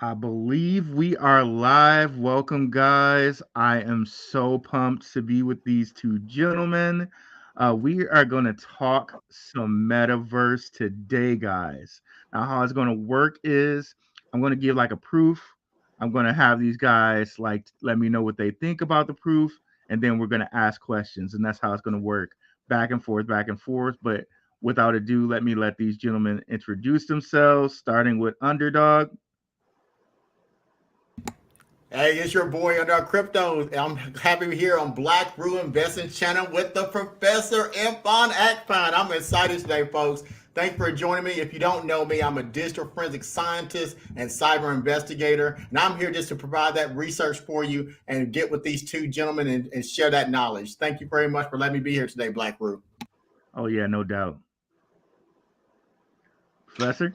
I believe we are live. Welcome, guys. I am so pumped to be with these two gentlemen. We are going to talk some metaverse today, guys. Now, how it's going to work is I'm going to give like a proof. I'm going to have these guys like let me know what they think about the proof, and then we're going to ask questions, and that's how it's going to work back and forth, back and forth. But without ado, let these gentlemen introduce themselves, starting with Underdog. Hey, it's your boy under crypto. I'm happy here on Blackrue Investing Channel with the Professor Infon Akpon. I'm excited today, folks. Thanks for joining me. If you don't know me, I'm a digital forensic scientist and cyber investigator, and I'm here just to provide that research for you and get with these two gentlemen and share that knowledge. Thank you very much for letting me be here today, Blackrue. Oh yeah, no doubt. Professor?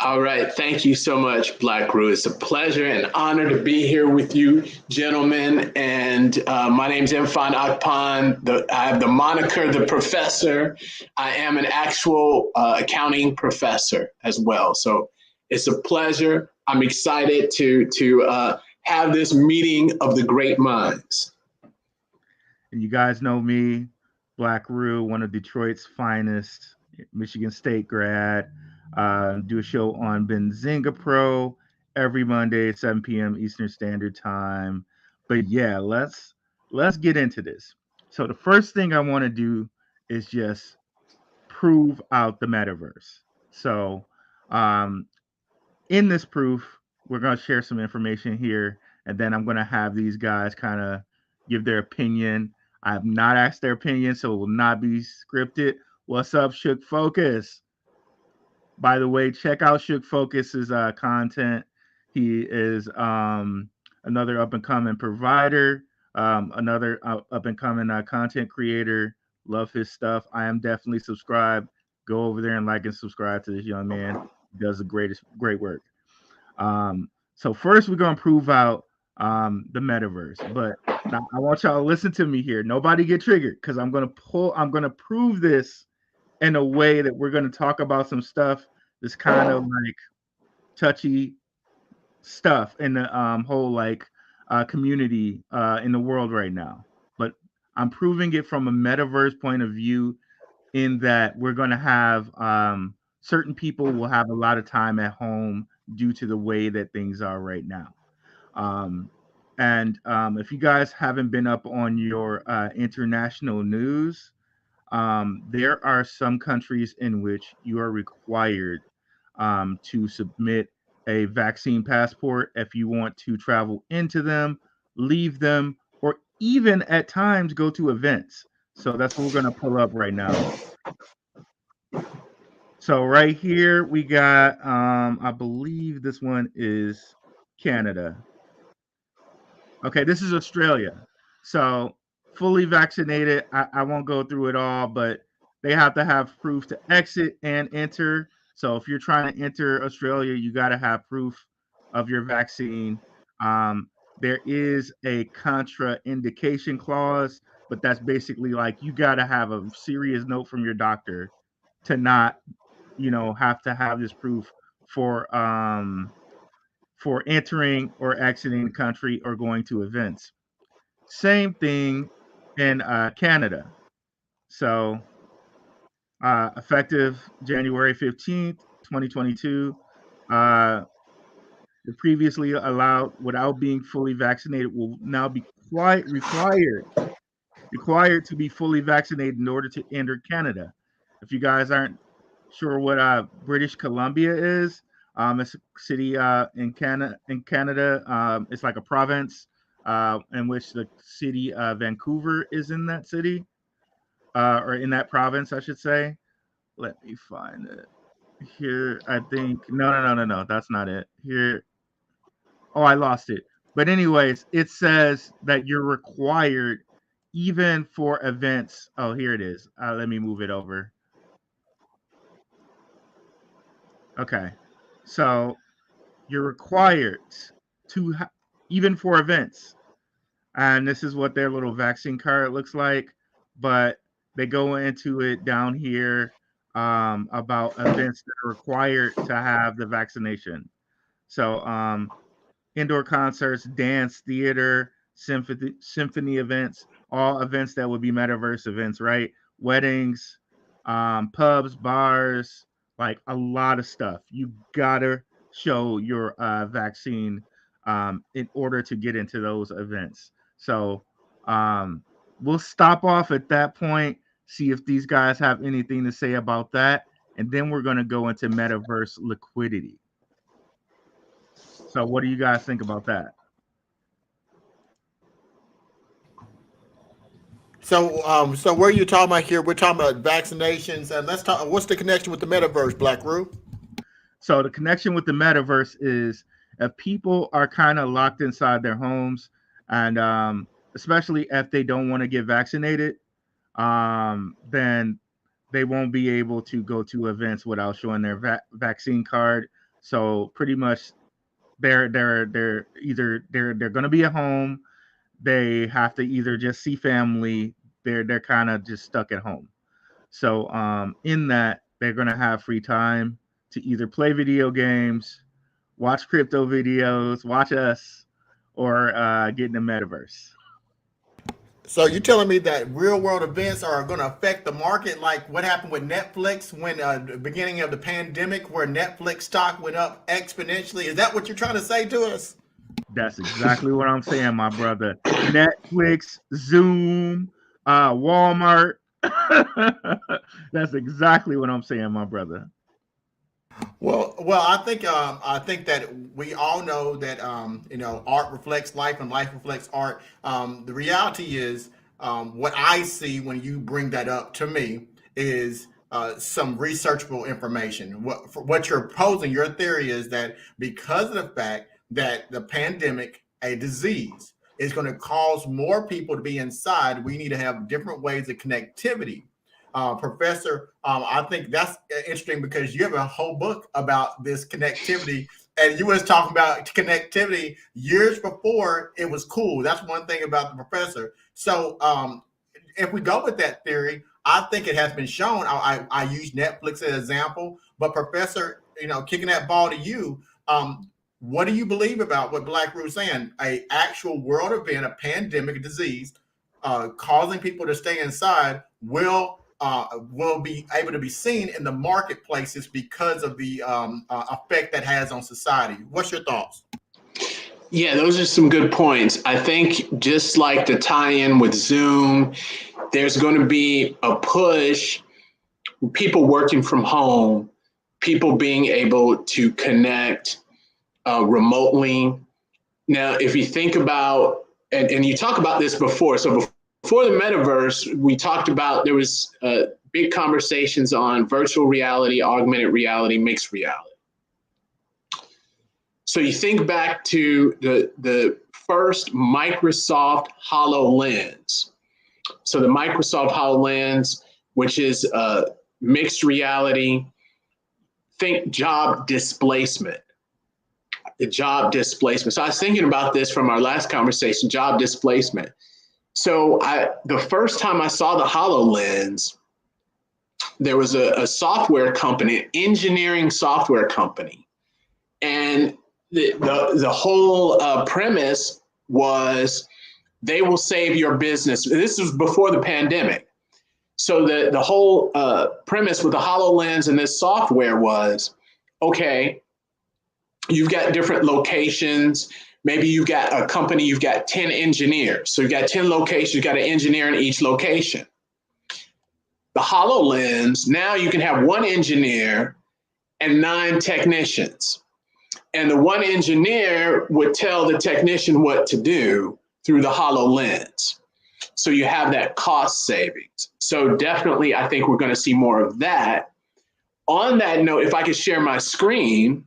All right. Thank you so much, Blackrue. It's a pleasure and honor to be here with you, gentlemen. And my name's Infan Akpan. I have the moniker, the professor. I am an actual accounting professor as well. So it's a pleasure. I'm excited to have this meeting of the great minds. And you guys know me, Blackrue, one of Detroit's finest, Michigan State grad. Do a show on Benzinga Pro every Monday at 7 p.m. Eastern Standard Time. But yeah, let's get into this. So the first thing I want to do is just prove out the metaverse. So um, in this proof, we're going to share some information here, and then I'm going to have these guys kind of give their opinion. I have not asked their opinion, so it will not be scripted. What's up, Shook Focus? By the way, check out Shook Focus's content. He is another up and coming provider, another up and coming content creator. Love his stuff. I am definitely subscribed. Go over there and like and subscribe to this young man. He does the great work. So first we're gonna prove out the metaverse. But now I want y'all to listen to me here. Nobody get triggered because I'm gonna prove this in a way that we're gonna talk about some stuff that's kind of like touchy stuff in the whole like community in the world right now. But I'm proving it from a metaverse point of view in that we're going to have certain people will have a lot of time at home due to the way that things are right now. Um, and if you guys haven't been up on your international news, there are some countries in which you are required to submit a vaccine passport if you want to travel into them, leave them, or even at times go to events. So that's what we're going to pull up right now. So right here we got I believe this one is Canada. Okay, this is Australia. So fully vaccinated. I won't go through it all, but they have to have proof to exit and enter. So if you're trying to enter Australia, you got to have proof of your vaccine. There is a contraindication clause, but that's basically like you got to have a serious note from your doctor to not, have to have this proof for entering or exiting the country or going to events. Same thing in Canada. So effective January 15th, 2022, uh, the previously allowed without being fully vaccinated will now be required to be fully vaccinated in order to enter Canada. If you guys aren't sure what British Columbia is, it's a city in Canada. It's like a province in which the city Vancouver is in that city or in that province, I should say. Let me find it here. I think no. That's not it. Here. Oh, I lost it. But anyways, it says that you're required even for events. Oh, here it is. Let me move it over. Okay. So you're required to even for events, and this is what their little vaccine card looks like, but they go into it down here about events that are required to have the vaccination. So indoor concerts, dance, theater, symphony events, all events that would be metaverse events, right? Weddings, pubs, bars, like a lot of stuff. You gotta show your vaccine in order to get into those events. So um, we'll stop off at that point, see if these guys have anything to say about that, and then we're going to go into metaverse liquidity. So, what do you guys think about that? So where are you talking about here? We're talking about vaccinations, and let's talk. What's the connection with the metaverse, Blackrue? So, the connection with the metaverse is if people are kind of locked inside their homes, and especially if they don't want to get vaccinated, then they won't be able to go to events without showing their vaccine card. So, pretty much, they're going to be at home. They have to either just see family. They're kind of just stuck at home. So in that, they're going to have free time to either play video games, watch crypto videos, watch us, or get in the metaverse. So you're telling me that real world events are going to affect the market, like what happened with Netflix when the beginning of the pandemic, where Netflix stock went up exponentially? Is that what you're trying to say to us? That's exactly what I'm saying, my brother. Netflix, Zoom, Walmart. That's exactly what I'm saying, my brother. Well, I think that we all know that art reflects life and life reflects art. The reality is, what I see when you bring that up to me is some researchable information. What you're posing, your theory is that because of the fact that the pandemic, a disease, is going to cause more people to be inside, we need to have different ways of connectivity. Professor, I think that's interesting because you have a whole book about this connectivity, and you was talking about connectivity years before it was cool. That's one thing about the professor. So, if we go with that theory, I think it has been shown. I use Netflix as an example, but Professor, kicking that ball to you. What do you believe about what Blackrue is saying? A actual world event, a pandemic, a disease, causing people to stay inside will be able to be seen in the marketplaces because of the effect that has on society. What's your thoughts? Yeah, those are some good points. I think just like the tie-in with Zoom, there's going to be a push, people working from home, people being able to connect remotely. Now, if you think about, and you talk about this before, so before the metaverse, we talked about there was big conversations on virtual reality, augmented reality, mixed reality. So you think back to the first Microsoft HoloLens. So the Microsoft HoloLens, which is mixed reality, think job displacement. The job displacement. So I was thinking about this from our last conversation, job displacement. So the first time I saw the HoloLens, there was a software company, an engineering software company. And the whole premise was they will save your business. This was before the pandemic. So the whole premise with the HoloLens and this software was, okay, you've got different locations. Maybe you've got a company, you've got 10 engineers. So you've got 10 locations, you've got an engineer in each location. The HoloLens, now you can have one engineer and 9 technicians. And the one engineer would tell the technician what to do through the HoloLens. So you have that cost savings. So definitely, I think we're going to see more of that. On that note, if I could share my screen,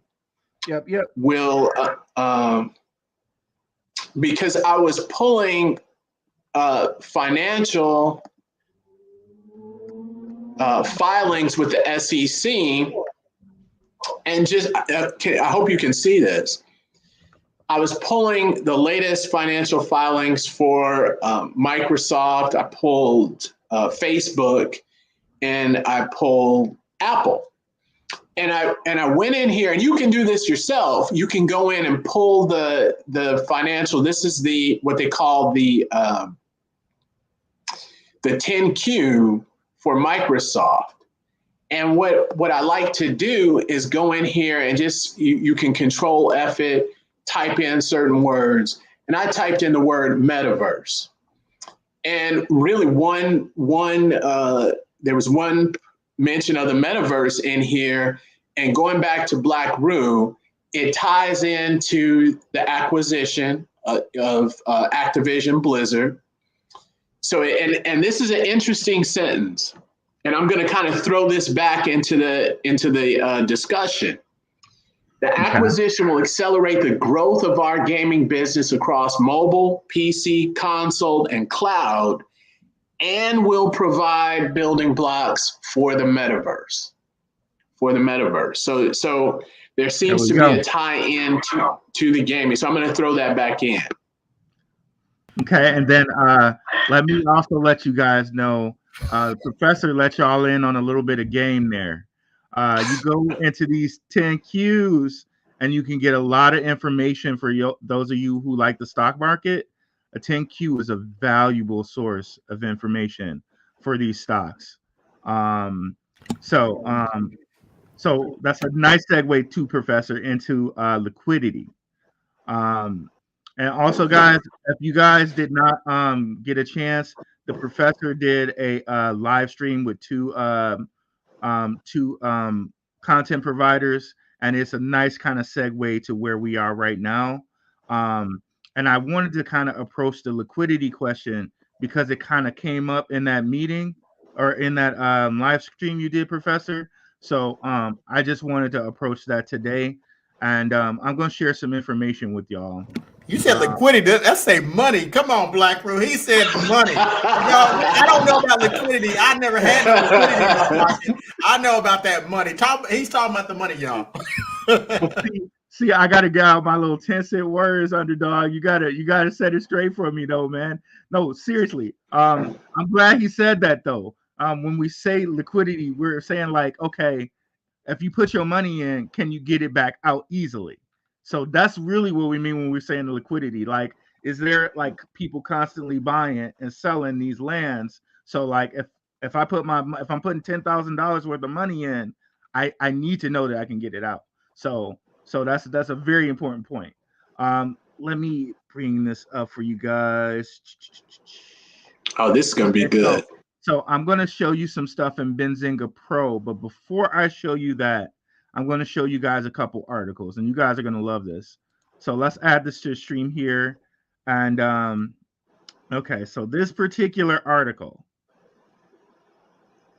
Yep. will because I was pulling financial filings with the SEC, and just I hope you can see this. I was pulling the latest financial filings for Microsoft. I pulled Facebook, and I pulled Apple. and I went in here, and you can do this yourself. You can go in and pull the financial. This is what they call the 10Q for Microsoft. And what I like to do is go in here and just you can control F it, type in certain words, and I typed in the word metaverse. And really, there was one mention of the metaverse in here, and going back to Blackrue, it ties into the acquisition of Activision Blizzard. So, and this is an interesting sentence, and I'm going to kind of throw this back into the discussion. The acquisition will accelerate the growth of our gaming business across mobile, PC, console, and cloud, and will provide building blocks for the metaverse. So there seems to be a tie-in to the gaming. So I'm going to throw that back in. Okay, and then let me also let you guys know, Professor let y'all in on a little bit of game there. You go into these 10Qs and you can get a lot of information for those of you who like the stock market. A 10Q is a valuable source of information for these stocks. So that's a nice segue to Professor into liquidity. And also, guys, if you guys did not get a chance, the Professor did a live stream with two content providers, and it's a nice kind of segue to where we are right now. And I wanted to kind of approach the liquidity question because it kind of came up in that meeting or in that live stream you did, Professor. So I just wanted to approach that today, and I'm going to share some information with y'all. You said liquidity. Let's say money. Come on, Blackrue. He said money. I don't know about liquidity. I never had no liquidity in my pocket. I know about that money. He's talking about the money, y'all. See, I gotta get out my little 10-cent words, underdog. You gotta set it straight for me, though, man. No, seriously. I'm glad he said that, though. When we say liquidity, we're saying like, okay, if you put your money in, can you get it back out easily? So that's really what we mean when we're saying the liquidity. Like, is there like people constantly buying and selling these lands? So like if I'm putting $10,000 worth of money in, I need to know that I can get it out. So that's a very important point. Let me bring this up for you guys. Oh, this is gonna be good. So I'm going to show you some stuff in Benzinga Pro, but before I show you that, I'm going to show you guys a couple articles, and you guys are going to love this. So let's add this to the stream here. And okay, so this particular article,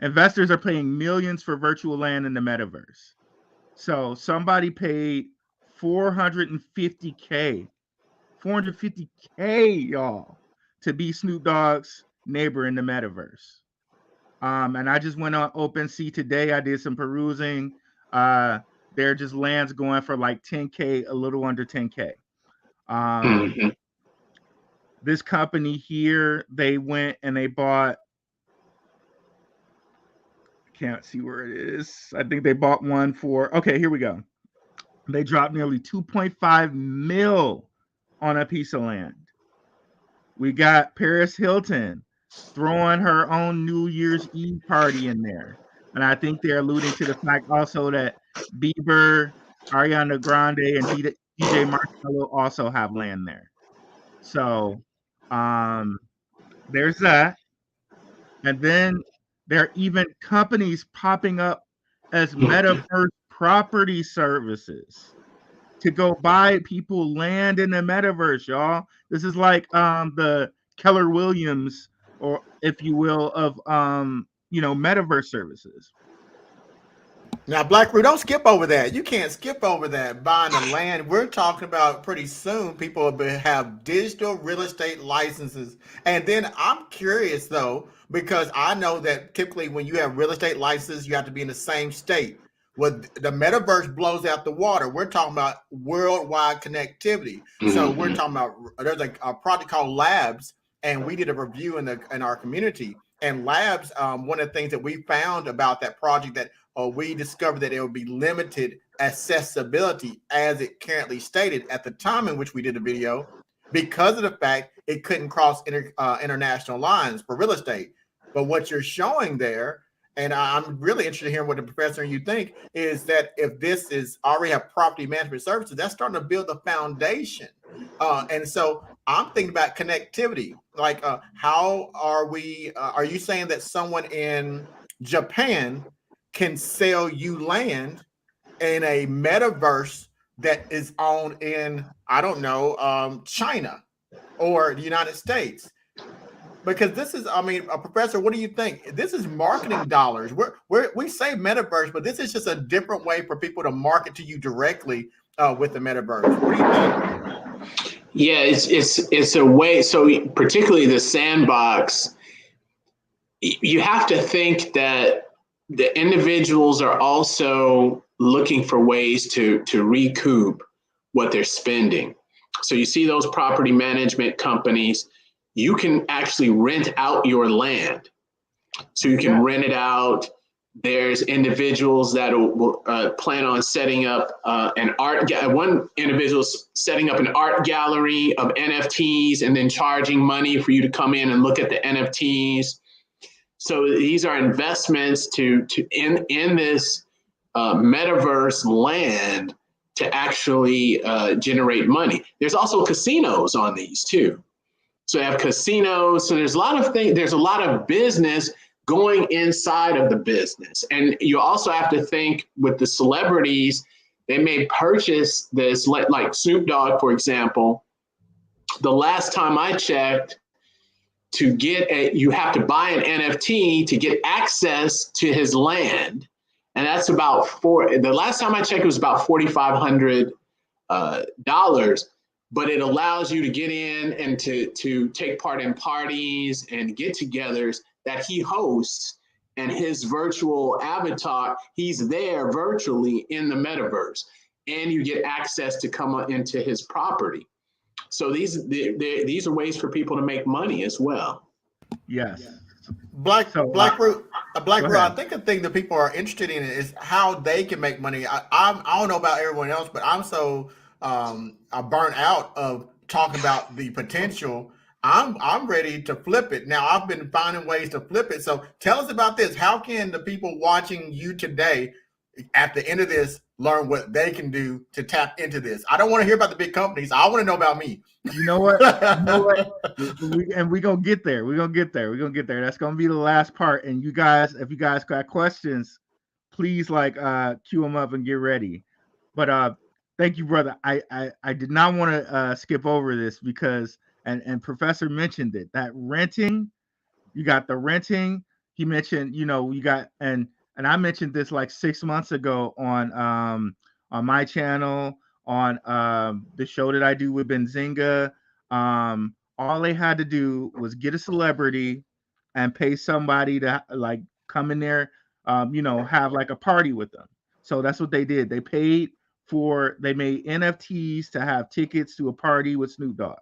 investors are paying millions for virtual land in the metaverse. So somebody paid $450K, y'all, to be Snoop Dogg's neighbor in the metaverse. And I just went on OpenSea today. I did some perusing. There are just lands going for like 10K, a little under 10K. This company here, they went and they bought, I can't see where it is. I think they bought one for, okay, here we go. They dropped nearly 2.5 mil on a piece of land. We got Paris Hilton throwing her own New Year's Eve party in there. And I think they're alluding to the fact also that Bieber, Ariana Grande, and DJ Marshmello also have land there. So there's that. And then there are even companies popping up as metaverse property services to go buy people land in the metaverse, y'all. This is like the Keller Williams, or if you will, of metaverse services. Now, Blackrue, don't skip over that. You can't skip over that. Buying the land. We're talking about pretty soon people will have digital real estate licenses. And then I'm curious, though, because I know that typically when you have real estate licenses, you have to be in the same state. Well, the metaverse blows out the water. We're talking about worldwide connectivity. So we're talking about, there's a project called Labs, and we did a review in our community. And Labs, one of the things that we found about that project that we discovered that there would be limited accessibility as it currently stated at the time in which we did the video, because of the fact it couldn't cross international lines for real estate. But what you're showing there, and I'm really interested in hearing what the professor and you think, is that if this is already have property management services, that's starting to build a foundation. And so I'm thinking about connectivity. Like, how are we? Are you saying that someone in Japan can sell you land in a metaverse that is owned in, I don't know, China or the United States? Because this is, I mean, Professor, what do you think? This is marketing dollars. We say metaverse, but this is just a different way for people to market to you directly with the metaverse. What do you think? Yeah, it's a way. So particularly the sandbox, you have to think that the individuals are also looking for ways to recoup what they're spending. So you see those property management companies, you can actually rent out your land. So you can rent it out. There's individuals that will plan on setting up one individual's setting up an art gallery of NFTs and then charging money for you to come in and look at the NFTs. So these are investments to in this metaverse land to actually generate money. There's also casinos on these too. So you have casinos. So there's a lot of things. There's a lot of business going inside of the business. And you also have to think with the celebrities, they may purchase this, like Snoop Dogg, for example. The last time I checked, you have to buy an NFT to get access to his land. And that's the last time I checked, it was about $4,500. But it allows you to get in and to take part in parties and get-togethers that he hosts, and his virtual avatar, he's there virtually in the metaverse, and you get access to come into his property. So these are ways for people to make money as well. Yes. Blackrue, I think the thing that people are interested in is how they can make money. I don't know about everyone else, but I'm so burnt out of talking about the potential. I'm ready to flip it. Now I've been finding ways to flip it. So tell us about this. How can the people watching you today at the end of this learn what they can do to tap into this? I don't want to hear about the big companies. I want to know about me. You know what? We're gonna get there. We're gonna get there. That's gonna be the last part. And you guys, if you guys got questions, please queue them up and get ready. But thank you, brother. I did not want to skip over this because and Professor mentioned it. That renting, you got the renting. He mentioned, you got and I mentioned this like 6 months ago on my channel, on the show that I do with Benzinga. All they had to do was get a celebrity and pay somebody to come in there, have like a party with them. So that's what they did. They made NFTs to have tickets to a party with Snoop Dogg.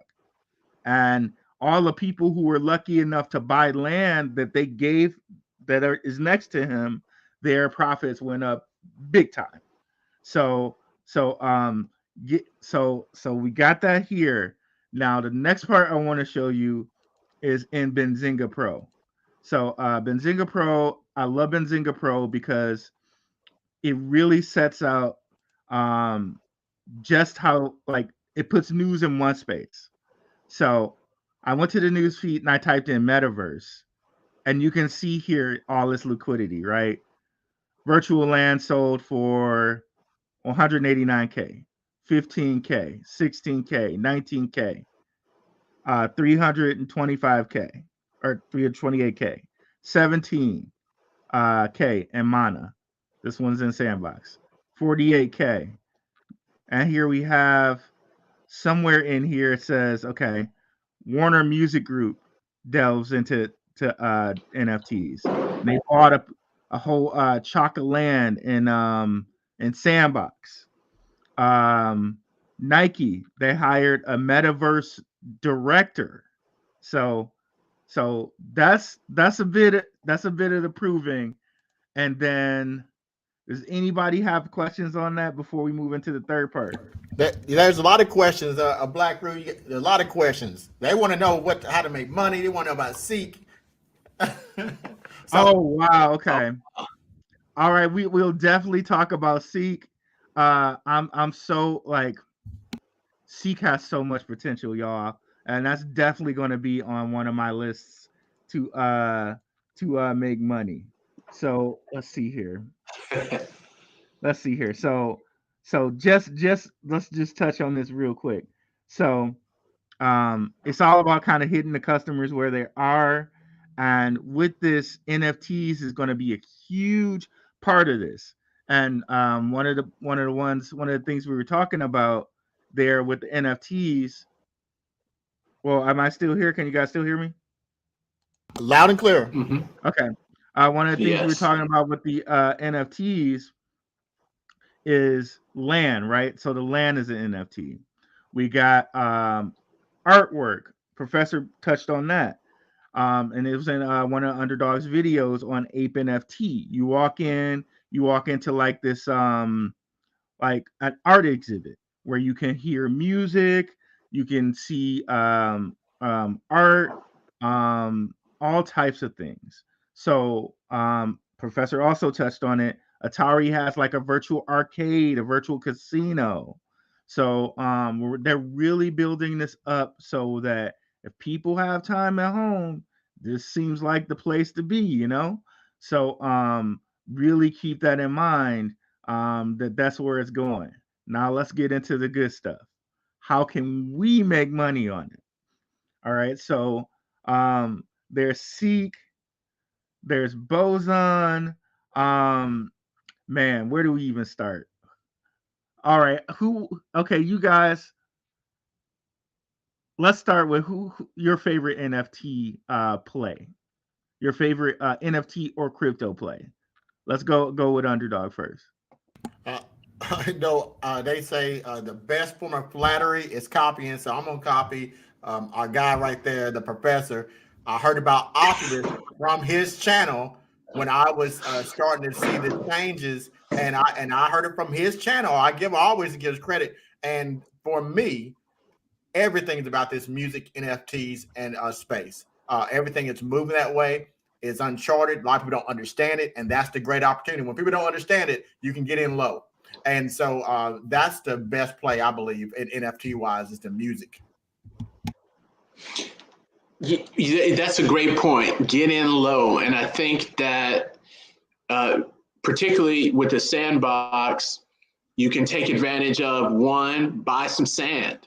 And all the people who were lucky enough to buy land that they gave is next to him, their profits went up big time. So we got that here. Now the next part I want to show you is in Benzinga Pro. So Benzinga Pro, I love Benzinga Pro because it really sets out just how it puts news in one space. So I went to the news feed and I typed in metaverse, and you can see here all this liquidity, right? Virtual land sold for 189K, 15K, 16K, 19K, 325K, or 328K, 17K in Mana. This one's in Sandbox. 48K. And here we have somewhere in here it says, okay, Warner Music Group delves into NFTs. And they bought a whole chunk of land in Sandbox. Nike, they hired a metaverse director. So that's a bit of the proving. And then Does anybody have questions on that before we move into the third part? There's a lot of questions. Blackrue, a lot of questions. They want to know how to make money. They want to know about Seek. Oh So wow, okay. All right, we'll definitely talk about Seek. I'm so like Seek has so much potential, y'all, and that's definitely going to be on one of my lists to make money. So let's see here. Let's see here. So just let's just touch on this real quick. So it's all about kind of hitting the customers where they are, and with this, NFTs is going to be a huge part of this. And one of the things we were talking about there with the NFTs. Well, am I still here? Can you guys still hear me? loud and clear. Mm-hmm. Okay. One of the things we were Yes. talking about with the NFTs is land, right? So the land is an NFT. We got artwork. Professor touched on that. And it was in one of Underdog's videos on Ape NFT. You walk into like this like an art exhibit where you can hear music, you can see art, all types of things. So Professor also touched on it. Atari has like a virtual arcade, a virtual casino. So they're really building this up so that if people have time at home, this seems like the place to be, you know? So really keep that in mind, that's where it's going. Now let's get into the good stuff. How can we make money on it? All right. So there's Seek, there's Boson. Um, man, where do we even start? All right. Okay, you guys, let's start with who your favorite NFT play. Your favorite NFT or crypto play. Let's go with Underdog first. Uh, no, they say the best form of flattery is copying. So I'm gonna copy our guy right there, the professor. I heard about Oculus from his channel when I was starting to see the changes, and I heard it from his channel. Always gives credit, and for me, everything is about this music, NFTs, and space. Everything is moving that way. It's uncharted. A lot of people don't understand it, and that's the great opportunity. When people don't understand it, you can get in low. And so that's the best play, I believe, in NFT wise, is the music. That's a great point. Get in low. And I think that particularly with the sandbox, you can take advantage of one, buy some sand,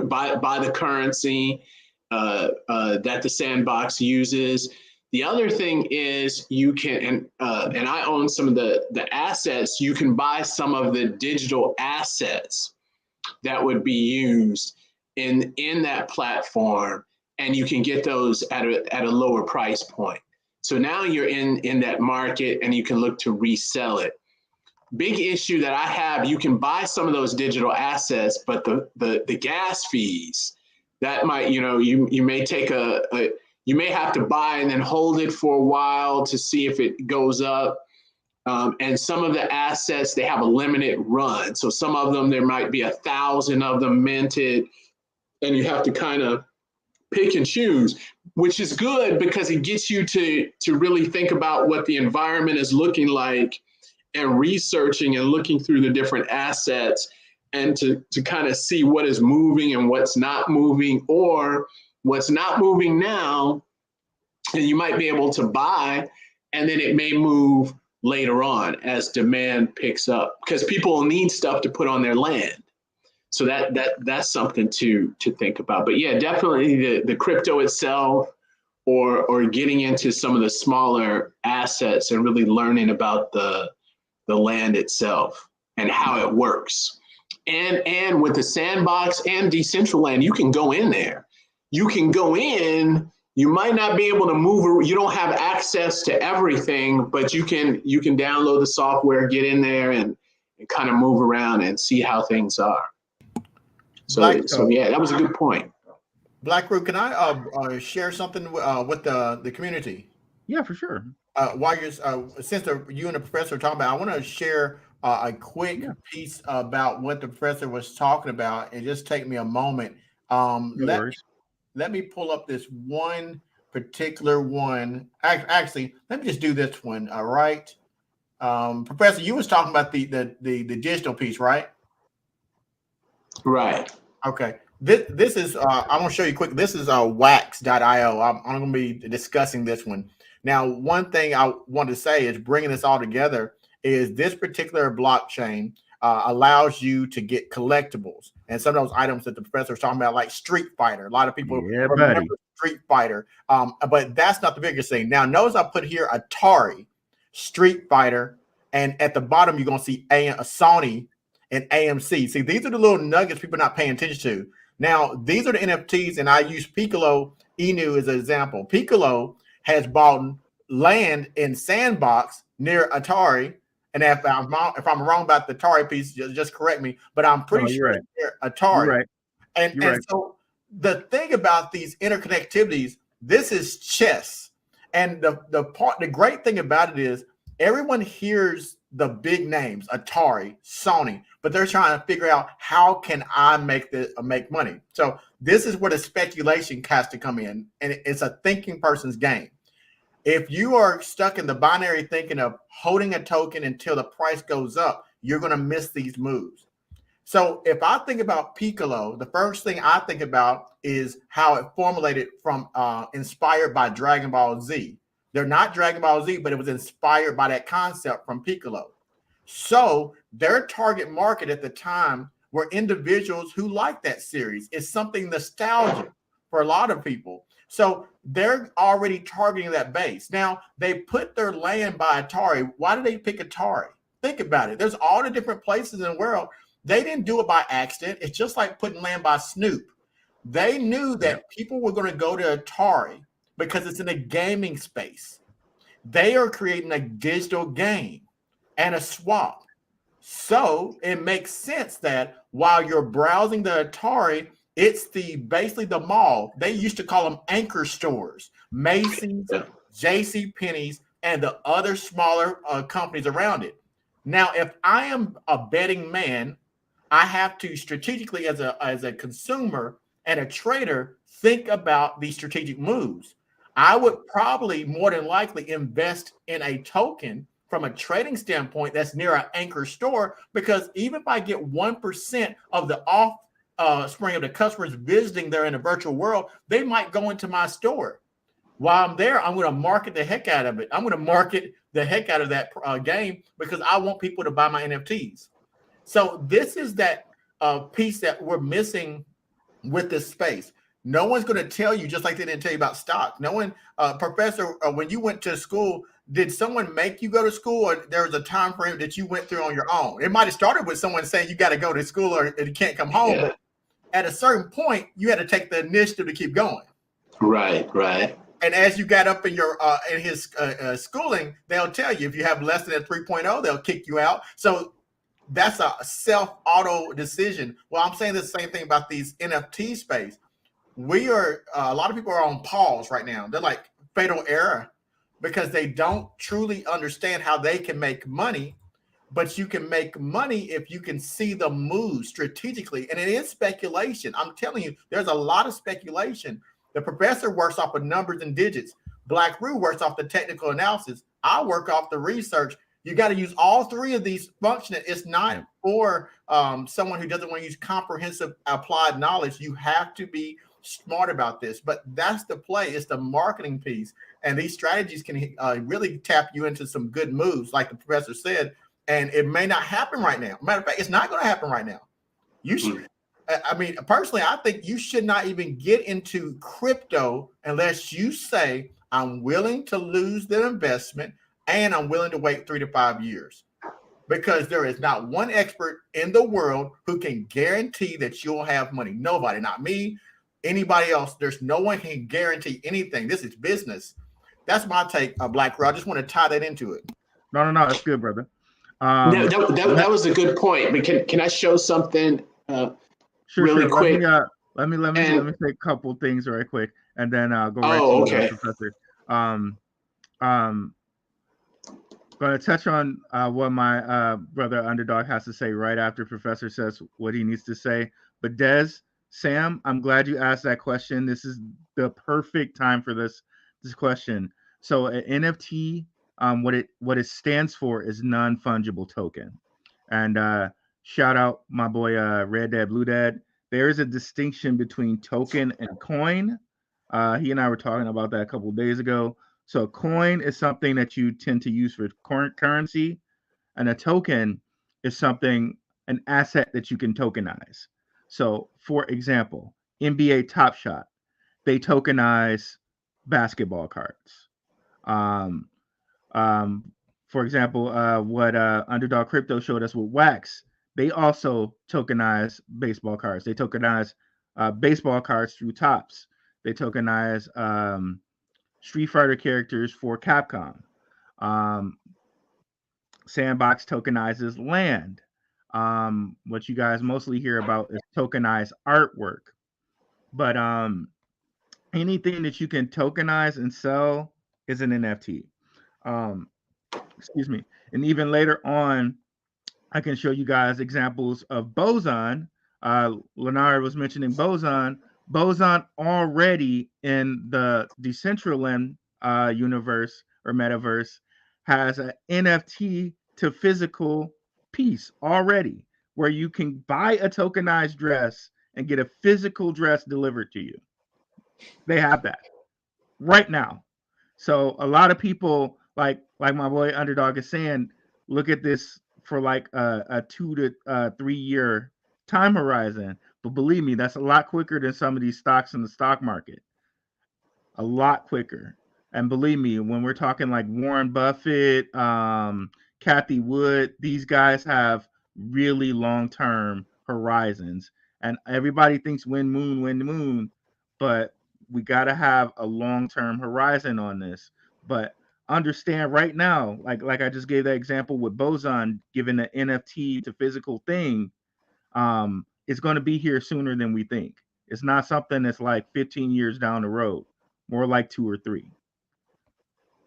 buy the currency that the sandbox uses. The other thing is you can, and I own some of the assets, you can buy some of the digital assets that would be used in that platform, and you can get those at a lower price point. So now you're in that market and you can look to resell it. Big issue that I have, you can buy some of those digital assets, but the gas fees, that might, you may take you may have to buy and then hold it for a while to see if it goes up. And some of the assets, they have a limited run. So some of them, there might be 1,000 of them minted, and you have to kind of pick and choose, which is good because it gets you to really think about what the environment is looking like and researching and looking through the different assets, and to kind of see what is moving and what's not moving, or what's not moving now, and you might be able to buy, and then it may move later on as demand picks up, because people will need stuff to put on their land. So that's something to think about. But yeah, definitely the crypto itself, or getting into some of the smaller assets and really learning about the land itself and how it works. And with the sandbox and Decentraland, you can go in there. You can go in. You might not be able to move. You don't have access to everything, but you can download the software, get in there, and kind of move around and see how things are. So yeah, that was a good point. Blackrue, can I share something with the community? Yeah, for sure. while you're since you and the professor are talking about, I want to share a quick Yeah, piece about what the professor was talking about, and just take me a moment. no worries. Let me pull up this one particular one. Actually, let me just do this one. All right, Professor, you was talking about the digital piece, right? Right. Okay. This is I'm gonna show you quick. This is wax.io. I'm gonna be discussing this one. Now, one thing I want to say is bringing this all together is this particular blockchain allows you to get collectibles and some of those items that the professor was talking about, like Street Fighter. A lot of people Yeah, remember buddy. Street Fighter, but that's not the biggest thing. Now, notice I put here Atari, Street Fighter, and at the bottom you're gonna see a Sony and AMC. See, these are the little nuggets people are not paying attention to. Now, these are the NFTs, and I use Piccolo Inu as an example. Piccolo has bought land in Sandbox near Atari. And if I'm wrong about the Atari piece, just correct me. But I'm No, pretty you're sure right. it's near You're Atari. right. You're And right. so the thing about these interconnectivities, this is chess. And the great thing about it is everyone hears the big names, Atari, Sony, but they're trying to figure out how can I make money. So this is where the speculation has to come in, and it's a thinking person's game. If you are stuck in the binary thinking of holding a token until the price goes up, you're going to miss these moves. So if I think about Piccolo, the first thing I think about is how it formulated from inspired by Dragon Ball Z. They're not Dragon Ball Z, but it was inspired by that concept from Piccolo. So their target market at the time were individuals who like that series. It's something nostalgic for a lot of people. So they're already targeting that base. Now they put their land by Atari. Why did they pick Atari? Think about it. There's all the different places in the world. They didn't do it by accident. It's just like putting land by Snoop. They knew Yep. that people were going to go to Atari because it's in a gaming space. They are creating a digital game and a swap. So it makes sense that while you're browsing the Atari, it's basically the mall. They used to call them anchor stores, Macy's, Yeah. J.C. Penney's, and the other smaller companies around it. Now, if I am a betting man, I have to strategically, as a consumer and a trader, think about these strategic moves. I would probably more than likely invest in a token from a trading standpoint that's near an anchor store, because even if I get 1% of the off spring of the customers visiting there in the virtual world, they might go into my store. While I'm there, I'm going to market the heck out of it. I'm going to market the heck out of that game because I want people to buy my NFTs. So this is that piece that we're missing with this space. No one's going to tell you, just like they didn't tell you about stock. No one, Professor, when you went to school, did someone make you go to school, or there was a time frame that you went through on your own? It might have started with someone saying you got to go to school or you can't come home, Yeah. but at a certain point, you had to take the initiative to keep going. Right. Right. And as you got up in your in his schooling, they'll tell you if you have less than a 3.0, they'll kick you out. So that's a self-auto decision. Well, I'm saying the same thing about these NFT space. We are a lot of people are on pause right now. They're like fatal error because they don't truly understand how they can make money. But you can make money if you can see the move strategically. And it is speculation. I'm telling you, there's a lot of speculation. The professor works off of numbers and digits. Blackrue works off the technical analysis. I work off the research. You got to use all three of these functions. It's not for someone who doesn't want to use comprehensive applied knowledge. You have to be smart about this. But that's the play. It's the marketing piece. And these strategies can really tap you into some good moves, like the professor said. And it may not happen right now. Matter of fact, it's not going to happen right now. You should. I mean, personally, I think you should not even get into crypto unless you say, I'm willing to lose the investment and I'm willing to wait 3 to 5 years. Because there is not one expert in the world who can guarantee that you'll have money. Nobody, not me, anybody else. There's no one who can guarantee anything. This is business. That's my take, Blackrue. I just want to tie that into it. No, that's good, brother. That was a good point. But can I show something really Sure. quick? Let me say a couple things right quick, and then go right Oh, to okay. Professor. Um, Going to touch on what my brother Underdog has to say right after Professor says what he needs to say. But Des, Sam, I'm glad you asked that question. This is the perfect time for this question. So an NFT, what it stands for is non-fungible token. And shout out my boy Red Dad Blue Dad. There is a distinction between token and coin. He and I were talking about that a couple of days ago. So a coin is something that you tend to use for currency, and a token is an asset that you can tokenize. So, for example, NBA Top Shot, they tokenize basketball cards. Um, um, for example, what Underdog Crypto showed us with Wax, they also tokenize baseball cards. They tokenize baseball cards through Tops. They tokenize Street Fighter characters for Capcom. Um, Sandbox tokenizes land. What you guys mostly hear about is tokenized artwork. But anything that you can tokenize and sell is an NFT. Um, excuse me. And even later on, I can show you guys examples of Boson. Leonard was mentioning Boson. Boson already in the Decentraland universe or metaverse has an NFT to physical piece already, where you can buy a tokenized dress and get a physical dress delivered to you. They have that right now. So a lot of people, like my boy Underdog is saying, look at this for like a 2 to 3 year time horizon. But believe me, that's a lot quicker than some of these stocks in the stock market. A lot quicker. And believe me, when we're talking like Warren Buffett, Kathy Wood, these guys have really long term horizons. And everybody thinks win moon, but we got to have a long term horizon on this. But understand right now, like I just gave that example with Boson, giving the NFT to physical thing, it's going to be here sooner than we think. It's not something that's like 15 years down the road, more like 2 or 3.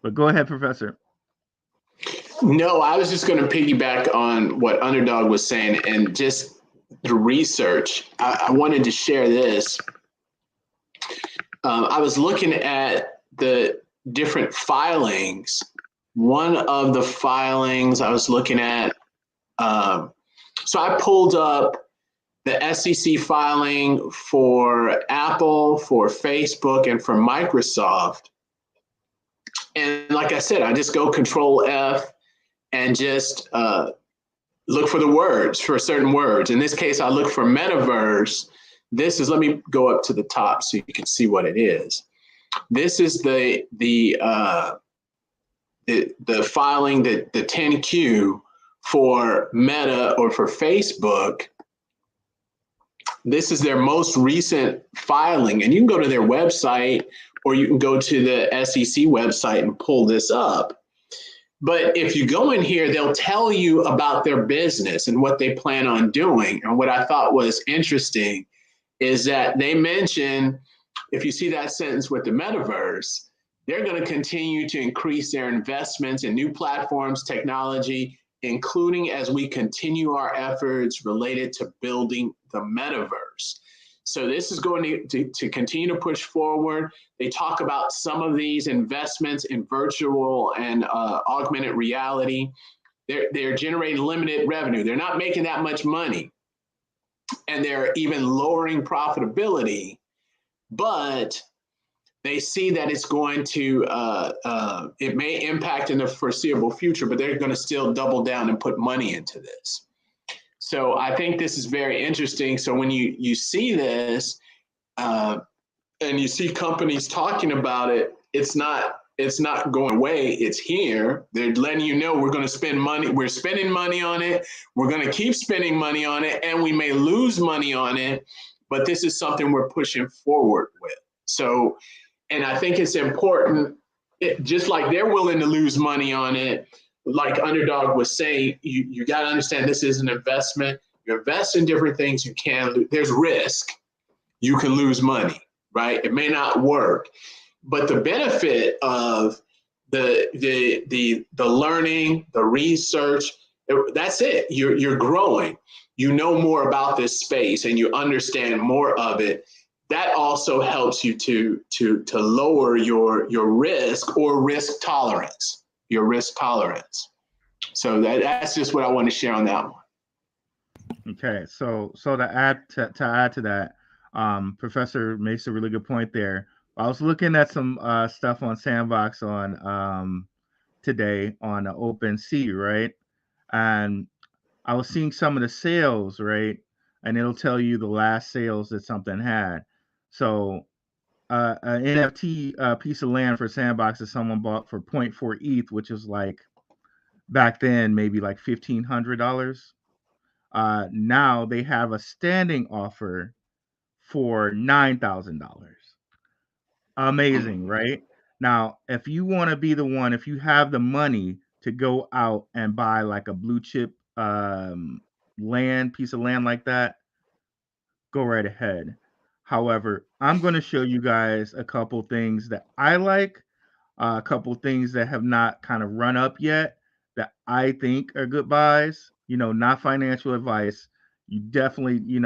But go ahead, Professor. No, I was just going to piggyback on what Underdog was saying and just the research. I wanted to share this. I was looking at the different filings. One of the filings I was looking at, so I pulled up the SEC filing for Apple, for Facebook, and for Microsoft. And like I said, I just go Control F and just look for the words, for certain words. In this case, I look for Metaverse. Let me go up to the top so you can see what it is. This is the filing, the 10Q for Meta or for Facebook. This is their most recent filing, and you can go to their website or you can go to the SEC website and pull this up. But if you go in here, they'll tell you about their business and what they plan on doing. And what I thought was interesting is that they mention, if you see that sentence with the metaverse, they're going to continue to increase their investments in new platforms, technology, including as we continue our efforts related to building the metaverse. So this is going to continue to push forward. They talk about some of these investments in virtual and augmented reality. They're generating limited revenue. They're not making that much money. And they're even lowering profitability. But they see that it's going to, it may impact in the foreseeable future, but they're going to still double down and put money into this. So I think this is very interesting. So when you see this and you see companies talking about it, it's not going away. It's here. They're letting you know we're going to spend money. We're spending money on it. We're going to keep spending money on it, and we may lose money on it. But this is something we're pushing forward with. So, and I think it's important, just like they're willing to lose money on it, like Underdog was saying, you got to understand this is an investment. You invest in different things, you can, there's risk. You can lose money, right? It may not work. But the benefit of the learning, the research. That's it. You're growing. You know more about this space and you understand more of it. That also helps you to lower your risk or risk tolerance. Your risk tolerance. So that's just what I want to share on that one. Okay, so to add to that, Professor makes a really good point there. I was looking at some stuff on Sandbox on today on OpenSea, right? And I was seeing some of the sales, right? And it'll tell you the last sales that something had. So an NFT piece of land for Sandbox that someone bought for zero point 0.4 ETH, which is like back then maybe like $1,500. Now they have a standing offer for $9,000. Amazing, right? Now, if you want to be the one, if you have the money to go out and buy like a blue chip piece of land like that, go right ahead. However, I'm going to show you guys a couple things that I like, a couple things that have not kind of run up yet that I think are good buys. Not financial advice. You definitely, you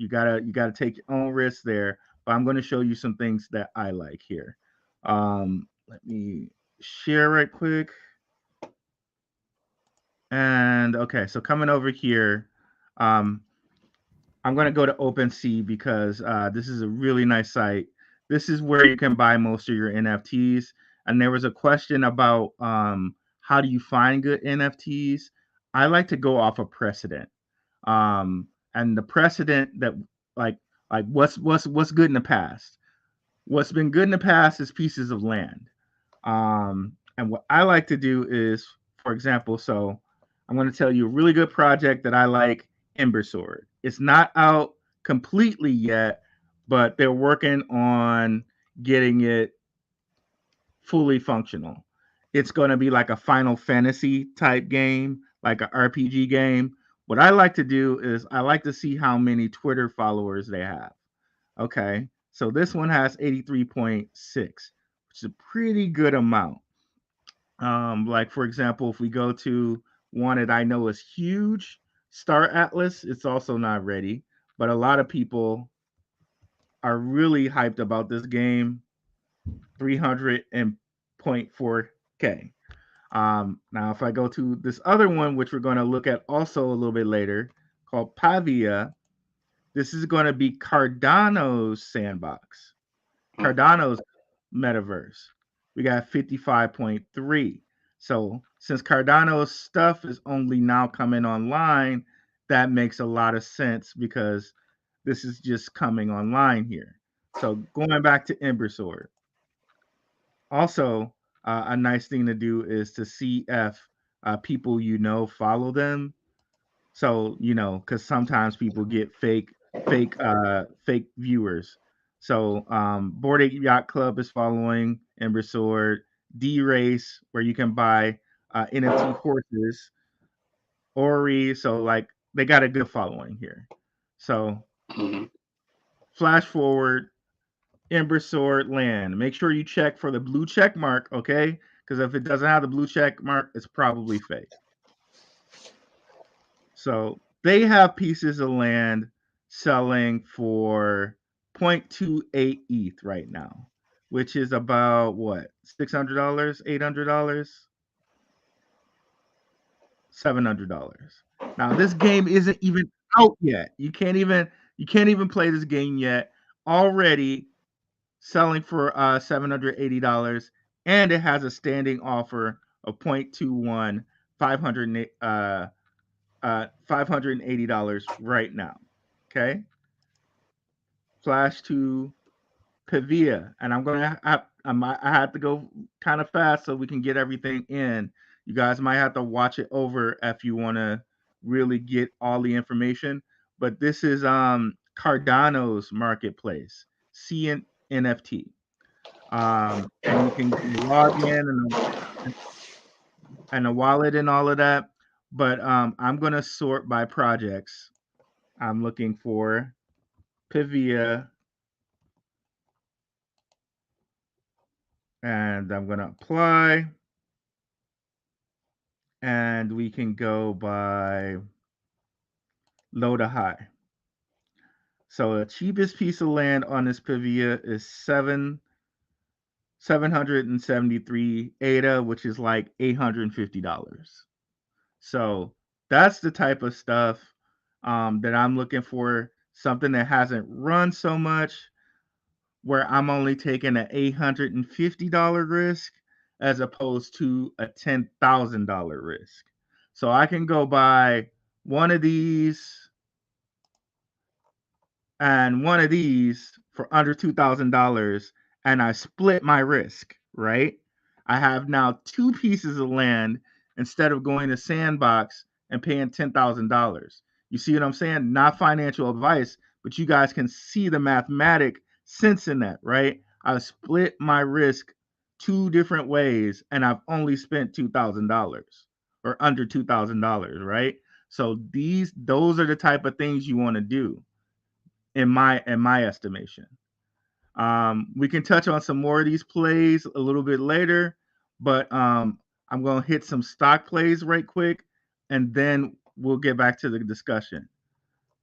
gotta take your own risks there. But I'm going to show you some things that I like here. Let me share right quick. And okay, so coming over here, um, I'm going to go to OpenSea because this is a really nice site. This is where you can buy most of your NFTs. And there was a question about how do you find good NFTs? I like to go off a precedent. And the precedent that like what's good in the past. What's been good in the past is pieces of land. And what I like to do is, for example, so I'm going to tell you a really good project that I like, Ember Sword. It's not out completely yet, but they're working on getting it fully functional. It's going to be like a Final Fantasy type game, like an RPG game. What I like to do is I like to see how many Twitter followers they have. Okay. So this one has 83.6, which is a pretty good amount. Like for example, if we go to one that I know is huge, Star Atlas, it's also not ready, but a lot of people are really hyped about this game. 300.4K. Now, if I go to this other one, which we're going to look at also a little bit later, called Pavia, this is going to be Cardano's sandbox, Cardano's metaverse. We got 55.3. So since Cardano's stuff is only now coming online, that makes a lot of sense because this is just coming online here. So going back to Ember Sword. Also, a nice thing to do is to see if people follow them. So because sometimes people get fake viewers. So Board Ape Yacht Club is following Ember Sword. D Race, where you can buy NFT horses. Ori, so like they got a good following here. So flash forward, Ember Sword land. Make sure you check for the blue check mark, okay? Because if it doesn't have the blue check mark, it's probably fake. So they have pieces of land selling for 0.28 ETH right now, which is about what, $600, $800, $700. Now this game isn't even out yet. You can't even play this game yet. Already selling for $780, and it has a standing offer of 0.21, 580 dollars right now. Okay, flash to Pavia, and I had to go kind of fast so we can get everything in. You guys might have to watch it over if you want to really get all the information. But this is Cardano's marketplace, CNFT. And you can log in and a wallet and all of that. But I'm gonna sort by projects. I'm looking for Pivia, and I'm gonna apply. and we can go by low to high. So the cheapest piece of land on this Pavia is 773 ADA, which is like $850. So that's the type of stuff that I'm looking for. Something that hasn't run so much, where I'm only taking an $850 risk as opposed to a $10,000 risk. So I can go buy one of these and one of these for under $2,000, and I split my risk, right? I have now two pieces of land instead of going to Sandbox and paying $10,000. You see what I'm saying? Not financial advice, but you guys can see the mathematic sense in that, right? I split my risk two different ways, and I've only spent $2,000 or under $2,000, right? So those are the type of things you want to do in my estimation. We can touch on some more of these plays a little bit later, but I'm going to hit some stock plays right quick, and then we'll get back to the discussion.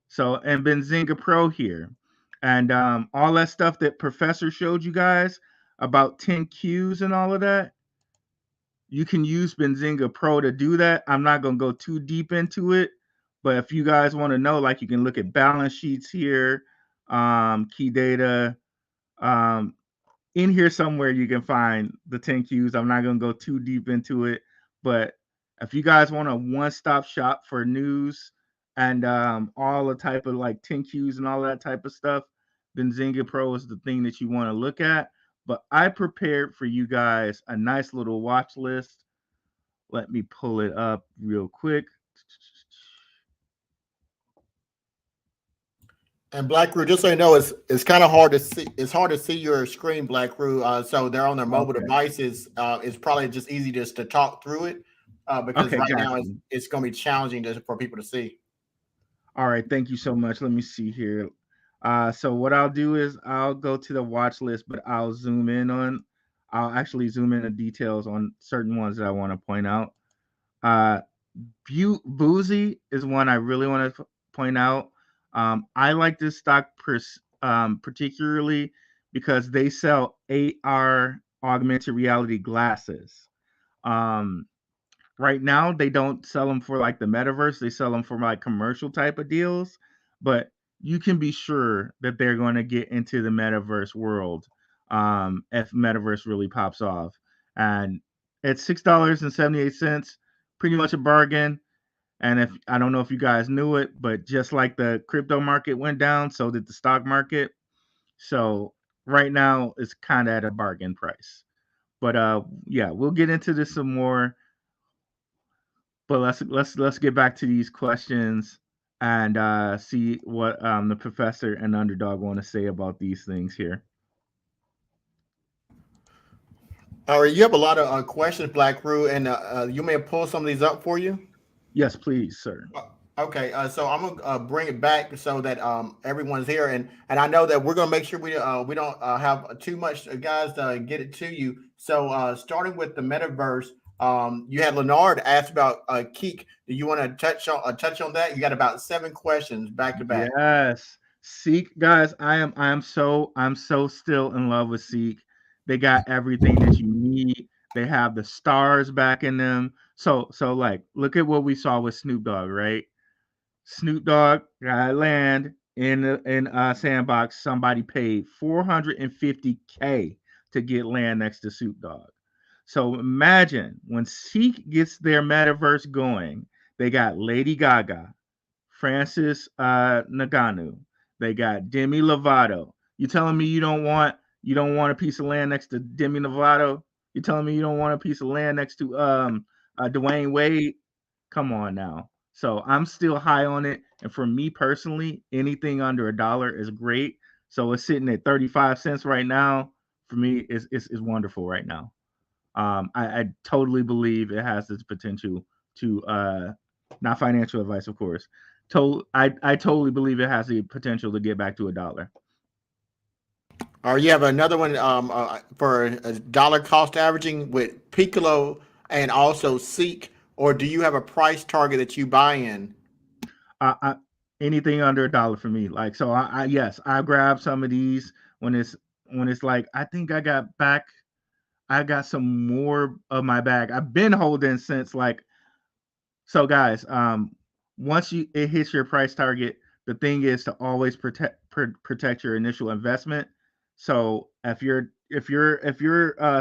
So, and Benzinga Pro here, and all that stuff that Professor showed you guys about 10 Qs and all of that. You can use Benzinga Pro to do that. I'm not going to go too deep into it, but if you guys want to know, like, you can look at balance sheets here, key data. Um, in here somewhere, you can find the 10 Qs. I'm not going to go too deep into it, but if you guys want a one-stop shop for news and all the type of like 10 Qs and all that type of stuff, Benzinga Pro is the thing that you want to look at. But I prepared for you guys a nice little watch list. Let me pull it up real quick. And Blackrue, just so you know, it's kind of hard to see. It's hard to see your screen, Blackrue. So they're on their mobile Okay. devices. It's probably just easy just to talk through it because Okay, right got now you. it's going to be challenging for people to see. All right, thank you so much. Let me see here. So what I'll do is I'll go to the watch list, but I'll actually zoom in the details on certain ones that I want to point out. Uh, Boozy is one I really want to point out. I like this stock particularly because they sell AR augmented reality glasses. Um, right now they don't sell them for like the metaverse, they sell them for like commercial type of deals, but you can be sure that they're going to get into the metaverse world if metaverse really pops off. And at $6.78, pretty much a bargain. And if I don't know if you guys knew it, but just like the crypto market went down, so did the stock market. So right now it's kind of at a bargain price. But yeah, we'll get into this some more. But let's get back to these questions and see what the professor and underdog want to say about these things here. All right, you have a lot of questions, Blackrue, and you may pull some of these up for you. Yes, please, sir. Okay, so I'm gonna bring it back so that everyone's here, and I know that we're gonna make sure we don't have too much guys to get it to you. So starting with the metaverse, you had Leonard asked about Keek. Do you want to touch on that? You got about 7 questions back to back. Yes, Seek guys. I'm so still in love with Seek. They got everything that you need. They have the stars back in them. So like, look at what we saw with Snoop Dogg, right? Snoop Dogg got land in Sandbox. Somebody paid 450K to get land next to Snoop Dogg. So imagine when Seek gets their metaverse going, they got Lady Gaga, Francis Naganu, they got Demi Lovato. You telling me you don't want a piece of land next to Demi Lovato? You telling me you don't want a piece of land next to Dwayne Wade? Come on now. So I'm still high on it. And for me personally, anything under $1 is great. So it's sitting at 35 cents right now. For me, is wonderful right now. I totally believe it has this potential to not financial advice, of course. I totally believe it has the potential to get back to $1. Or you have another one for a dollar cost averaging with Piccolo and also Seek. or do you have a price target that you buy in? I anything under $1 for me. Like so, yes, I grab some of these when it's like I think I got some more of my bag. I've been holding since like so, guys. Once it hits your price target, the thing is to always protect your initial investment. So if your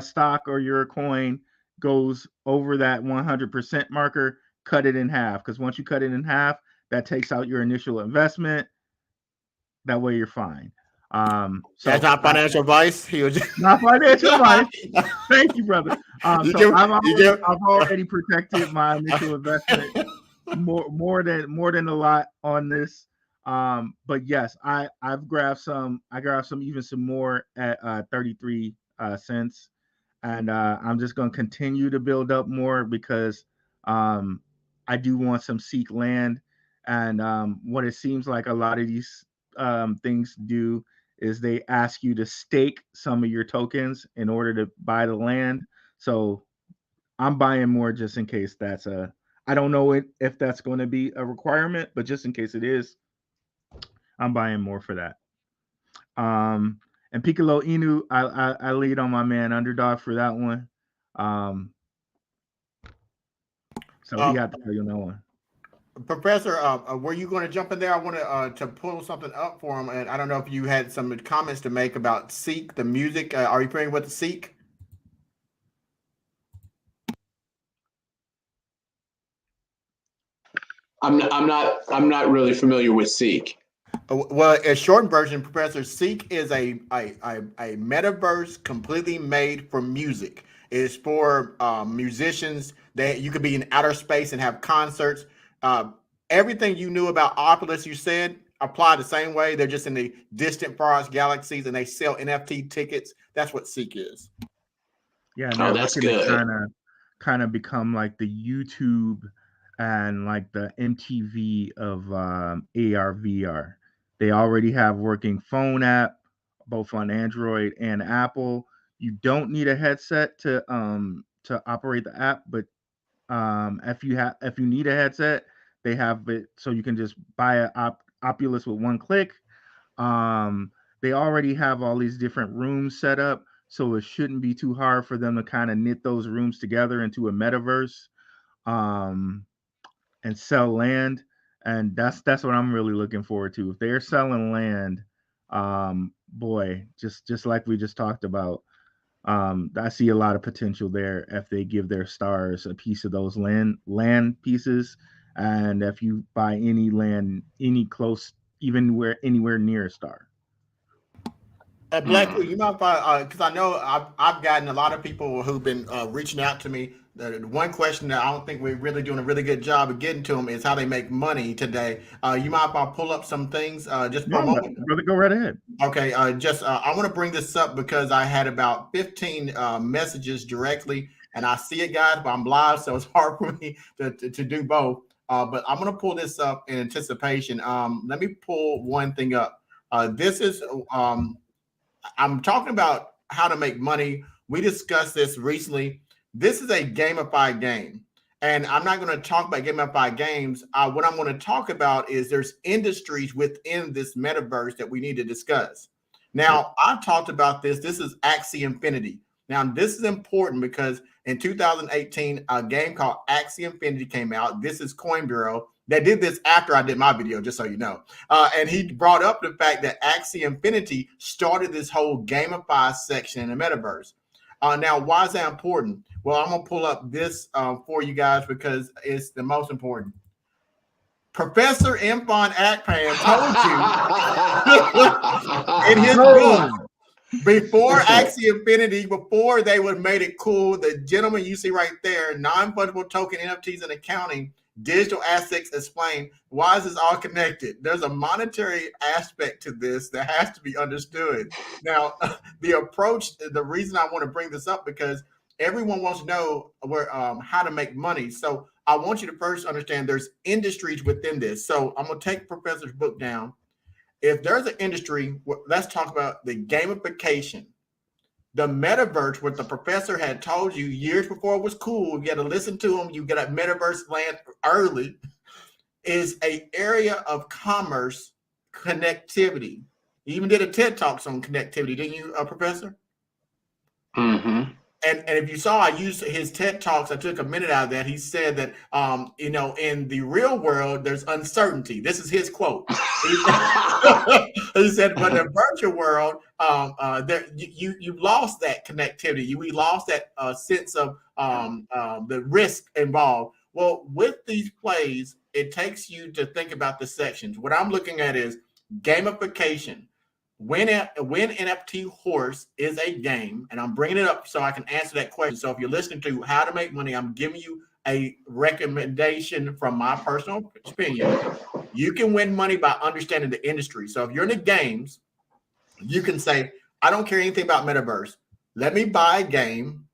stock or your coin goes over that 100% marker, cut it in half. Because once you cut it in half, that takes out your initial investment. That way you're fine. That's So not financial advice. He was just not financial advice. Thank you, brother. you So give you give. I've already protected my initial investment more than a lot on this. But yes, I've grabbed some. I grabbed some even some more at 33 cents, and I'm just going to continue to build up more because um, I do want some Seek land, and what it seems like a lot of these things do is they ask you to stake some of your tokens in order to buy the land. So I'm buying more just in case that's a. I don't know if that's going to be a requirement, but just in case it is, I'm buying more for that. And Piccolo Inu, I lead on my man Underdog for that one. Um, so he Uh, got to tell you no one. Professor, were you going to jump in there? I wanted to pull something up for him, and I don't know if you had some comments to make about Seek, the music. Are you familiar with the Seek? I'm not really familiar with Seek. Well, a short version, Professor, Seek is a metaverse completely made for music. It's for musicians that you could be in outer space and have concerts. Uh, Everything you knew about Oculus, you said, apply the same way. They're just in the distant, far galaxies, and they sell NFT tickets. That's what Seek is. Yeah, and Oh, they're that's looking to good. kind of become like the YouTube and like the MTV of AR VR. They already have working phone app both on Android and Apple. You don't need a headset to operate the app, but if you need a headset, they have it so you can just buy a Oculus with one click. They already have all these different rooms set up, so it shouldn't be too hard for them to kind of knit those rooms together into a metaverse um, and sell land. And that's what I'm really looking forward to. If they're selling land, boy, just like we just talked about, I see a lot of potential there if they give their stars a piece of those land pieces, and if you buy any land, any close, even where anywhere near a star. Blackrue, you mind if I, because I know I've gotten a lot of people who've been reaching out to me. The one question that I don't think we're really doing a really good job of getting to them is how they make money today. You mind if I pull up some things just for a Yeah, moment? brother, go right ahead. Okay, I want to bring this up because I had about 15 messages directly, and I see it, guys, but I'm live, so it's hard for me to do both. But I'm going to pull this up in anticipation. Let me pull one thing up. This is I'm talking about how to make money. We discussed this recently. This is a gamified game. And I'm not going to talk about gamified games. What I'm going to talk about is there's industries within this metaverse that we need to discuss. Yep. Now, I talked about this. This is Axie Infinity. Now, this is important because in 2018, a game called Axie Infinity came out. This is Coin Bureau. They did this after I did my video, just so you know. And he brought up the fact that Axie Infinity started this whole gamified section in the metaverse. Now, why is that important? Well, I'm going to pull up this for you guys because it's the most important. Professor Imfon Akpan told you in his book, before Axie Infinity, before they would made it cool, the gentleman you see right there, non-fungible token NFTs and accounting, digital assets explained. Why is this all connected? There's a monetary aspect to this that has to be understood. Now, the approach, the reason I want to bring this up because everyone wants to know where how to make money. So I want you to first understand there's industries within this. So I'm going to take Professor's book down. If there's an industry, let's talk about the gamification. the metaverse, what the professor had told you years before it was cool, you got to listen to him, you get a metaverse land early, is a area of commerce connectivity. You even did a TED Talks on connectivity, didn't you, Professor? Mm-hmm. And if you saw, I used his TED Talks. I took a minute out of that. He said that, in the real world, there's uncertainty. This is his quote. He said, but in the virtual world, you lost that connectivity. We lost that sense of the risk involved. Well, with these plays, it takes you to think about the sections. What I'm looking at is gamification. When NFT Horse is a game, and I'm bringing it up so I can answer that question. So if you're listening to How to Make Money, I'm giving you a recommendation from my personal opinion. You can win money by understanding the industry. So if you're in the games, you can say, I don't care anything about Metaverse. Let me buy a game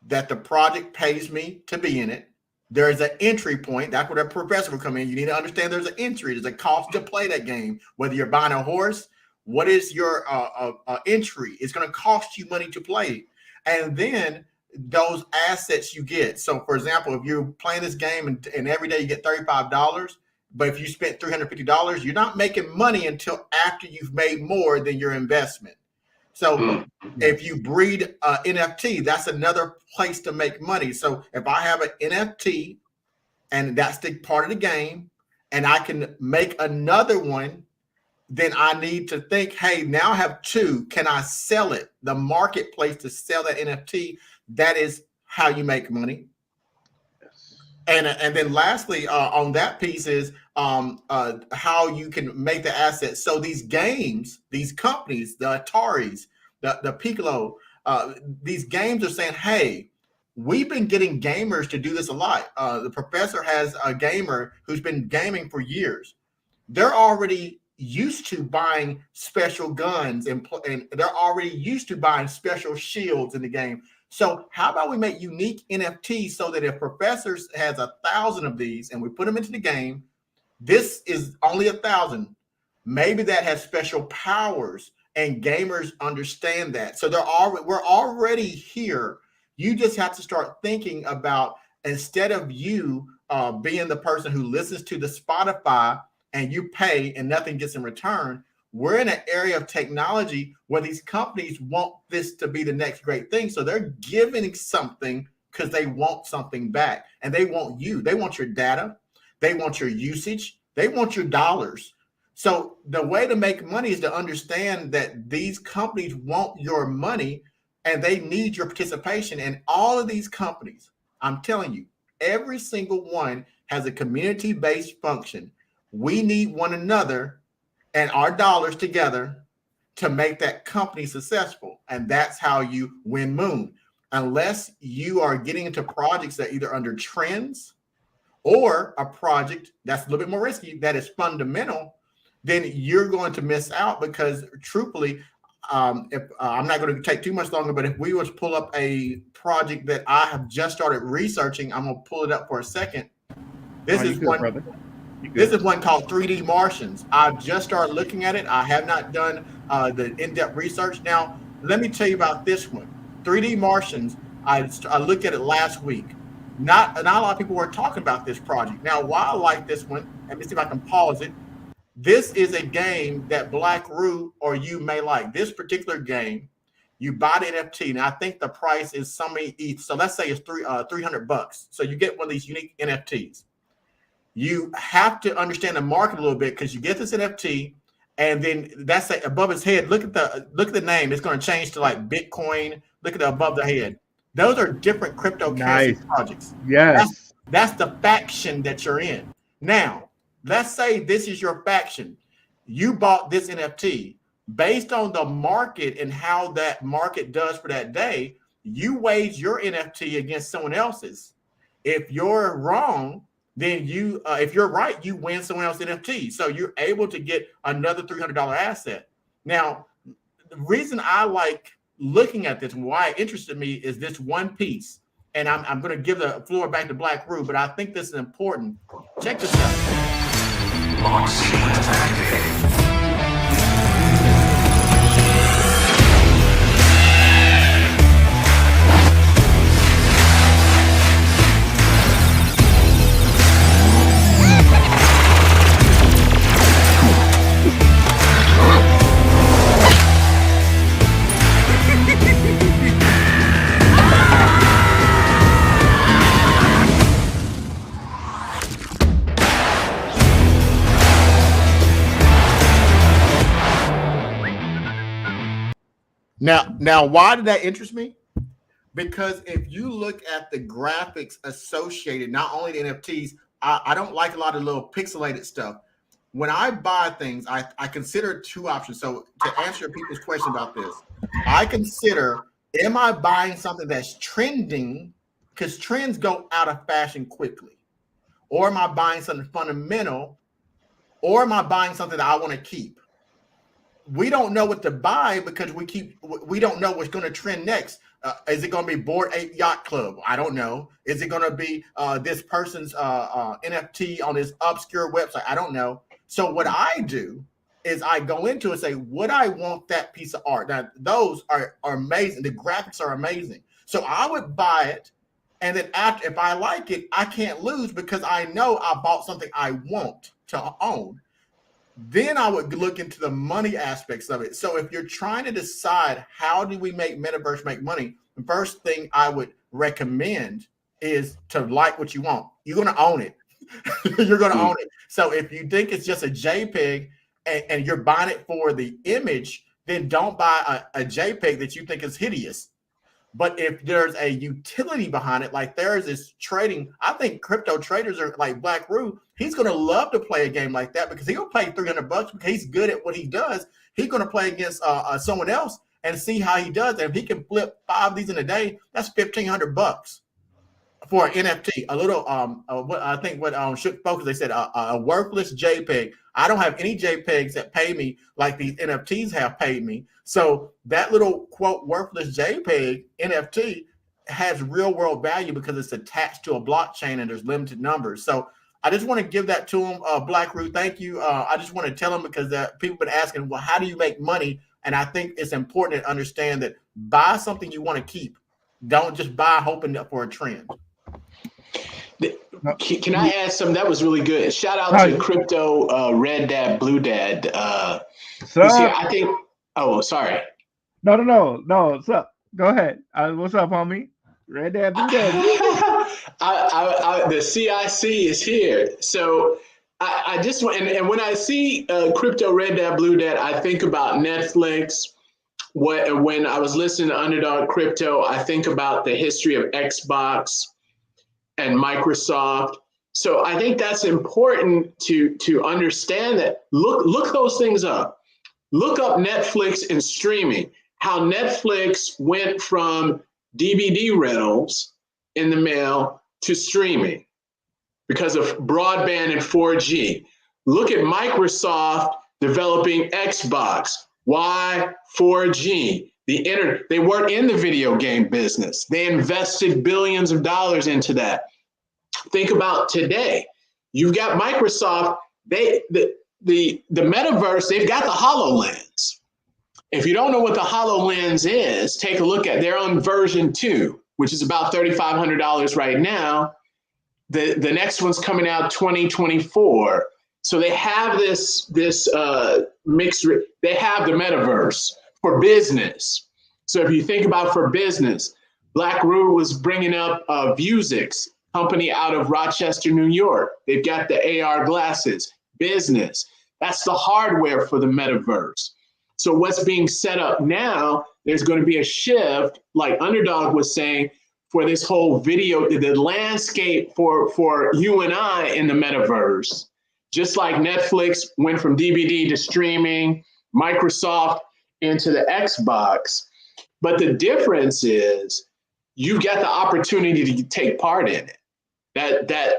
that the project pays me to be in it. There is an entry point. That's where the professor will come in. You need to understand there's an entry. There's a cost to play that game. Whether you're buying a horse, what is your entry? It's going to cost you money to play. And then those assets you get. So, for example, if you're playing this game and every day you get $35, but if you spent $350, you're not making money until after you've made more than your investment. So if you breed NFT, that's another place to make money. So if I have an NFT and that's the part of the game and I can make another one, then I need to think, hey, now I have two. Can I sell it? The marketplace to sell that NFT, that is how you make money. Yes. And then lastly, on that piece is how you can make the assets. So these games, these companies, the Ataris, the Piccolo, these games are saying, hey, we've been getting gamers to do this a lot. The professor has a gamer who's been gaming for years. They're already used to buying special guns and they're already used to buying special shields in the game. So how about we make unique NFTs so that if professor has 1,000 of these and we put them into the game, this is only 1,000. Maybe that has special powers and gamers understand that. So we're already here. You just have to start thinking about, instead of you being the person who listens to the Spotify and you pay and nothing gets in return, we're in an area of technology where these companies want this to be the next great thing. So they're giving something because they want something back. And they want you. They want your data. They want your usage. They want your dollars. So the way to make money is to understand that these companies want your money and they need your participation. And all of these companies, I'm telling you, every single one has a community-based function. We need one another and our dollars together to make that company successful. And that's how you win Moon. Unless you are getting into projects that either under trends or a project that's a little bit more risky, that is fundamental, then you're going to miss out. Because truthfully, if I'm not going to take too much longer, but if we was pull up a project that I have just started researching, I'm going to pull it up for a second. This is one called 3D Martians. I've just started looking at it. I have not done the in-depth research. Now, let me tell you about this one. 3D Martians, I looked at it last week. Not a lot of people were talking about this project. Now, why I like this one, let me see if I can pause it. This is a game that Blackrue or you may like. This particular game, you buy the NFT, and I think the price is something each. So let's say it's $300. So you get one of these unique NFTs. You have to understand the market a little bit, because you get this NFT, and then that's above his head. Look at the name. It's going to change to like Bitcoin. Look at the above the head. Those are different cryptocurrency projects. Yes, that's the faction that you're in. Now, let's say this is your faction. You bought this NFT based on the market and how that market does for that day. You wage your NFT against someone else's. If you're wrong, then if you're right, you win someone else's NFT. So you're able to get another $300 asset. Now, the reason I like looking at this and why it interested me is this one piece. And I'm going to give the floor back to Blackrue, but I think this is important. Check this out. Launch sequence activated. Now, why did that interest me? Because if you look at the graphics associated, not only the NFTs, I don't like a lot of little pixelated stuff. When I buy things, I consider two options. So to answer people's question about this, I consider, am I buying something that's trending? Because trends go out of fashion quickly. Or am I buying something fundamental? Or am I buying something that I want to keep? We don't know what to buy because we don't know what's going to trend next. Is it going to be Bored Ape Yacht Club? I don't know. Is it going to be this person's NFT on this obscure website? I don't know. So what I do is I go into it and say, would I want that piece of art? Now those are amazing. The graphics are amazing. So I would buy it, and then after, if I like it, I can't lose because I know I bought something I want to own. Then I would look into the money aspects of it. So if you're trying to decide how do we make Metaverse make money, the first thing I would recommend is to like what you want. You're going to own it. You're going to own it. So if you think it's just a JPEG and you're buying it for the image, then don't buy a JPEG that you think is hideous. But if there's a utility behind it, like there's this trading, I think crypto traders are like Blackrue. He's going to love to play a game like that because he'll pay $300 because he's good at what he does. He's going to play against someone else and see how he does. And if he can flip 5 of these in a day, that's $1,500 for an NFT. A little, what I think what should focus. They said a worthless JPEG. I don't have any JPEGs that pay me like these NFTs have paid me. So that little quote worthless JPEG NFT has real world value because it's attached to a blockchain and there's limited numbers. So I just want to give that to him, Blackrue. Thank you. I just want to tell him because people have been asking, well, how do you make money? And I think it's important to understand that buy something you want to keep. Don't just buy hoping for a trend. Can I add something? That was really good. Shout out to Crypto Red Dad, Blue Dad. Who's here? I think. Oh, sorry. No. What's up? Go ahead. What's up, homie? Red Dad, Blue Dad. The CIC is here. So I just want, and when I see Crypto Red Dad, Blue Dad, I think about Netflix. When I was listening to Underdog Crypto, I think about the history of Xbox and Microsoft. So I think that's important to understand that. Look those things up. Look up Netflix and streaming, how Netflix went from DVD rentals in the mail to streaming because of broadband and 4G. Look at Microsoft developing Xbox. Why 4G? The internet. They weren't in the video game business. They invested billions of dollars into that. Think about today. You've got Microsoft. The metaverse, they've got the HoloLens. If you don't know what the HoloLens is, take a look at, they're on version 2, which is about $3,500 right now. The next one's coming out 2024. So they have this mixed, they have the metaverse for business. So if you think about for business, Blackrue was bringing up Vuzix, company out of Rochester, New York. They've got the AR glasses, business. That's the hardware for the metaverse. So what's being set up now, there's going to be a shift, like Underdog was saying, for this whole video, the landscape for you and I in the metaverse, just like Netflix went from DVD to streaming, Microsoft into the Xbox. But the difference is you've got the opportunity to take part in it.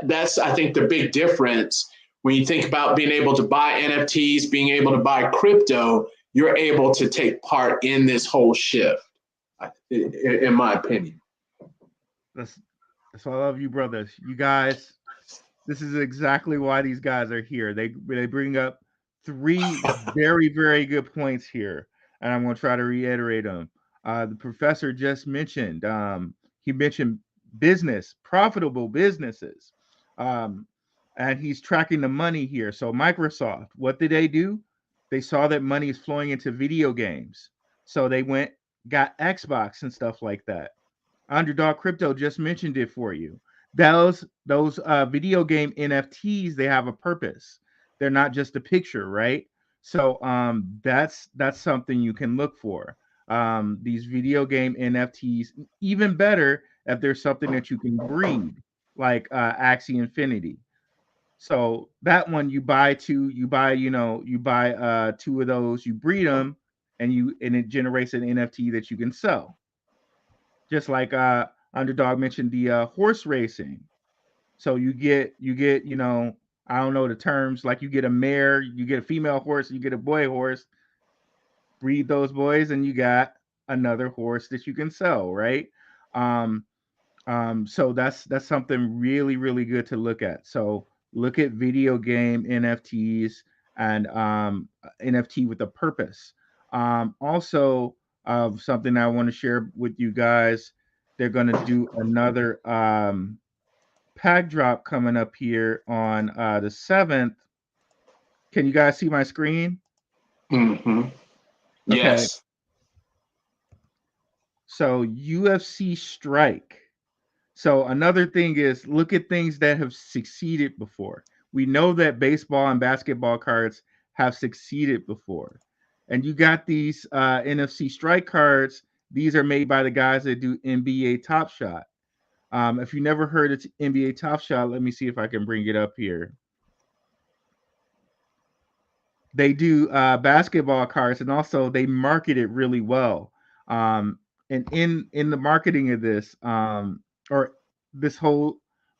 That's, I think, the big difference. When you think about being able to buy NFTs, being able to buy crypto, you're able to take part in this whole shift, in my opinion. That's why I love you, brothers. You guys, this is exactly why these guys are here. They bring up 3 very, very good points here, and I'm going to try to reiterate them. The professor just mentioned, he mentioned business, profitable businesses. And he's tracking the money here. So Microsoft, what did they do? They saw that money is flowing into video games. So they got Xbox and stuff like that. Underdog Crypto just mentioned it for you. Those video game NFTs, they have a purpose. They're not just a picture, right? So that's something you can look for. these video game NFTs. Even better if there's something that you can breed, like Axie Infinity. So that one you buy two, you buy two of those, you breed them, and it generates an NFT that you can sell. Just like Underdog mentioned the horse racing. So you get I don't know the terms, like you get a mare, you get a female horse, you get a boy horse, breed those boys, and you got another horse that you can sell, right? Um, so that's something really really good to look at. So look at video game NFTs and NFT with a purpose. Also, something I want to share with you guys. They're going to do another pack drop coming up here on the 7th. Can you guys see my screen? Mm-hmm. Okay. Yes. So UFC Strike. So another thing is look at things that have succeeded before. We know that baseball and basketball cards have succeeded before. And you got these NFC Strike cards. These are made by the guys that do NBA Top Shot. If you never heard of NBA Top Shot, let me see if I can bring it up here. They do basketball cards, and also they market it really well. And in the marketing of this, or this whole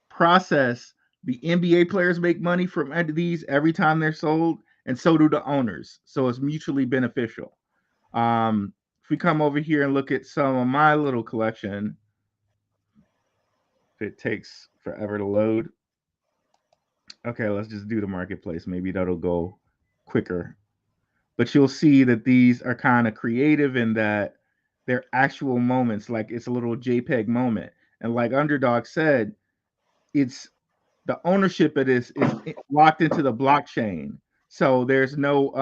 process, the NBA players make money from these every time they're sold, and so do the owners. So it's mutually beneficial. If we come over here and look at some of my little collection, if it takes forever to load. Okay, let's just do the marketplace. Maybe that'll go quicker. But you'll see that these are kind of creative in that they're actual moments, like it's a little JPEG moment. And like Underdog said, it's the ownership of this is locked into the blockchain. So there's no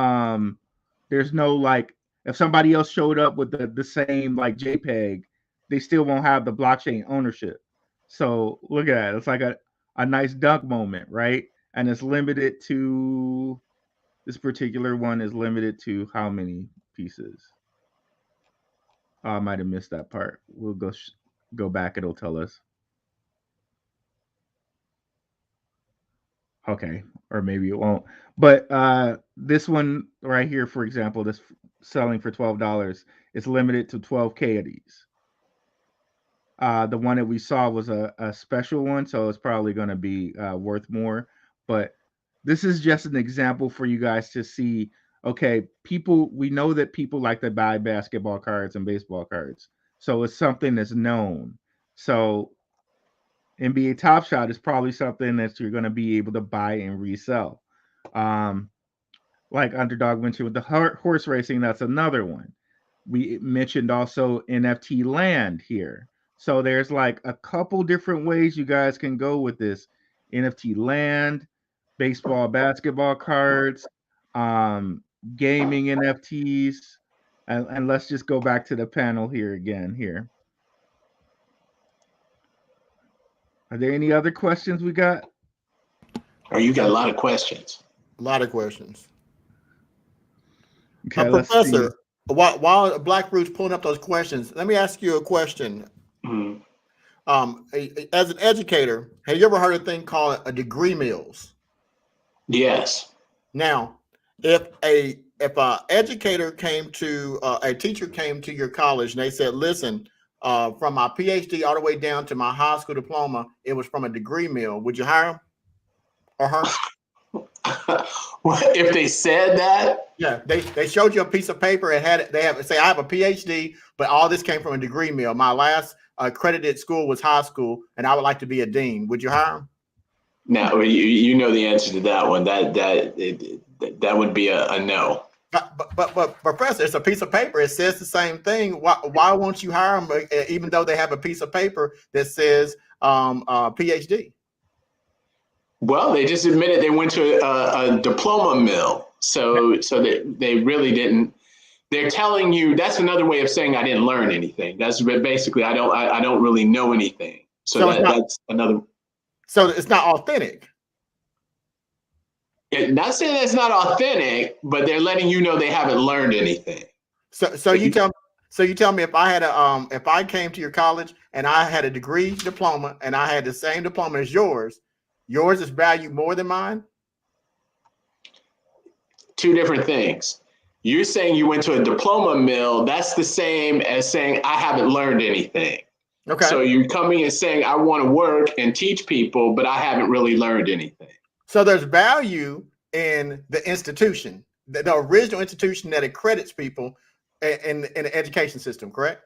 like if somebody else showed up with the same like JPEG, they still won't have the blockchain ownership. So look at that. It's like a nice dunk moment, right? And it's limited to this particular one is limited to how many pieces? Oh, I might have missed that part. We'll go back. It'll tell us. Okay, or maybe it won't. But this one right here, for example, this selling for $12 is limited to 12K of these. The one that we saw was a special one, so it's probably going to be worth more. But this is just an example for you guys to see. Okay, we know that people like to buy basketball cards and baseball cards, so it's something that's known. So NBA Top Shot is probably something that you're going to be able to buy and resell. Um, like Underdog mentioned with the horse racing, that's another one. We mentioned also NFT land here. So there's like a couple different ways you guys can go with this NFT land, baseball, basketball cards, gaming NFTs. And let's just go back to the panel here again here. Are there any other questions we got? Oh, you got a lot of questions. A lot of questions. Okay, Professor, while Blackrue's pulling up those questions, let me ask you a question. Mm-hmm. As an educator, have you ever heard of a thing called a degree mills? Yes. Now, if a educator came to a teacher came to your college and they said, "Listen, from my PhD all the way down to my high school diploma, it was from a degree mill," would you hire him or her? If they said that? Yeah, they showed you a piece of paper and they have say I have a PhD, but all this came from a degree mill. My last accredited school was high school, and I would like to be a dean. Would you hire him? Now you know the answer to that one. That would be a no. But Professor, it's a piece of paper. It says the same thing. Why won't you hire them, even though they have a piece of paper that says PhD? Well, they just admitted they went to a diploma mill, so they really didn't. They're telling you that's another way of saying I didn't learn anything. That's basically I don't really know anything. So that's another. So it's not authentic. Not saying it's not authentic, but they're letting you know they haven't learned anything. So you tell So you tell me if I had if I came to your college and I had a degree diploma and I had the same diploma as yours is valued more than mine? Two different things. You're saying you went to a diploma mill. That's the same as saying I haven't learned anything. Okay. So you're coming and saying I want to work and teach people, but I haven't really learned anything. So there's value in the institution, the original institution that accredits people in the education system, correct?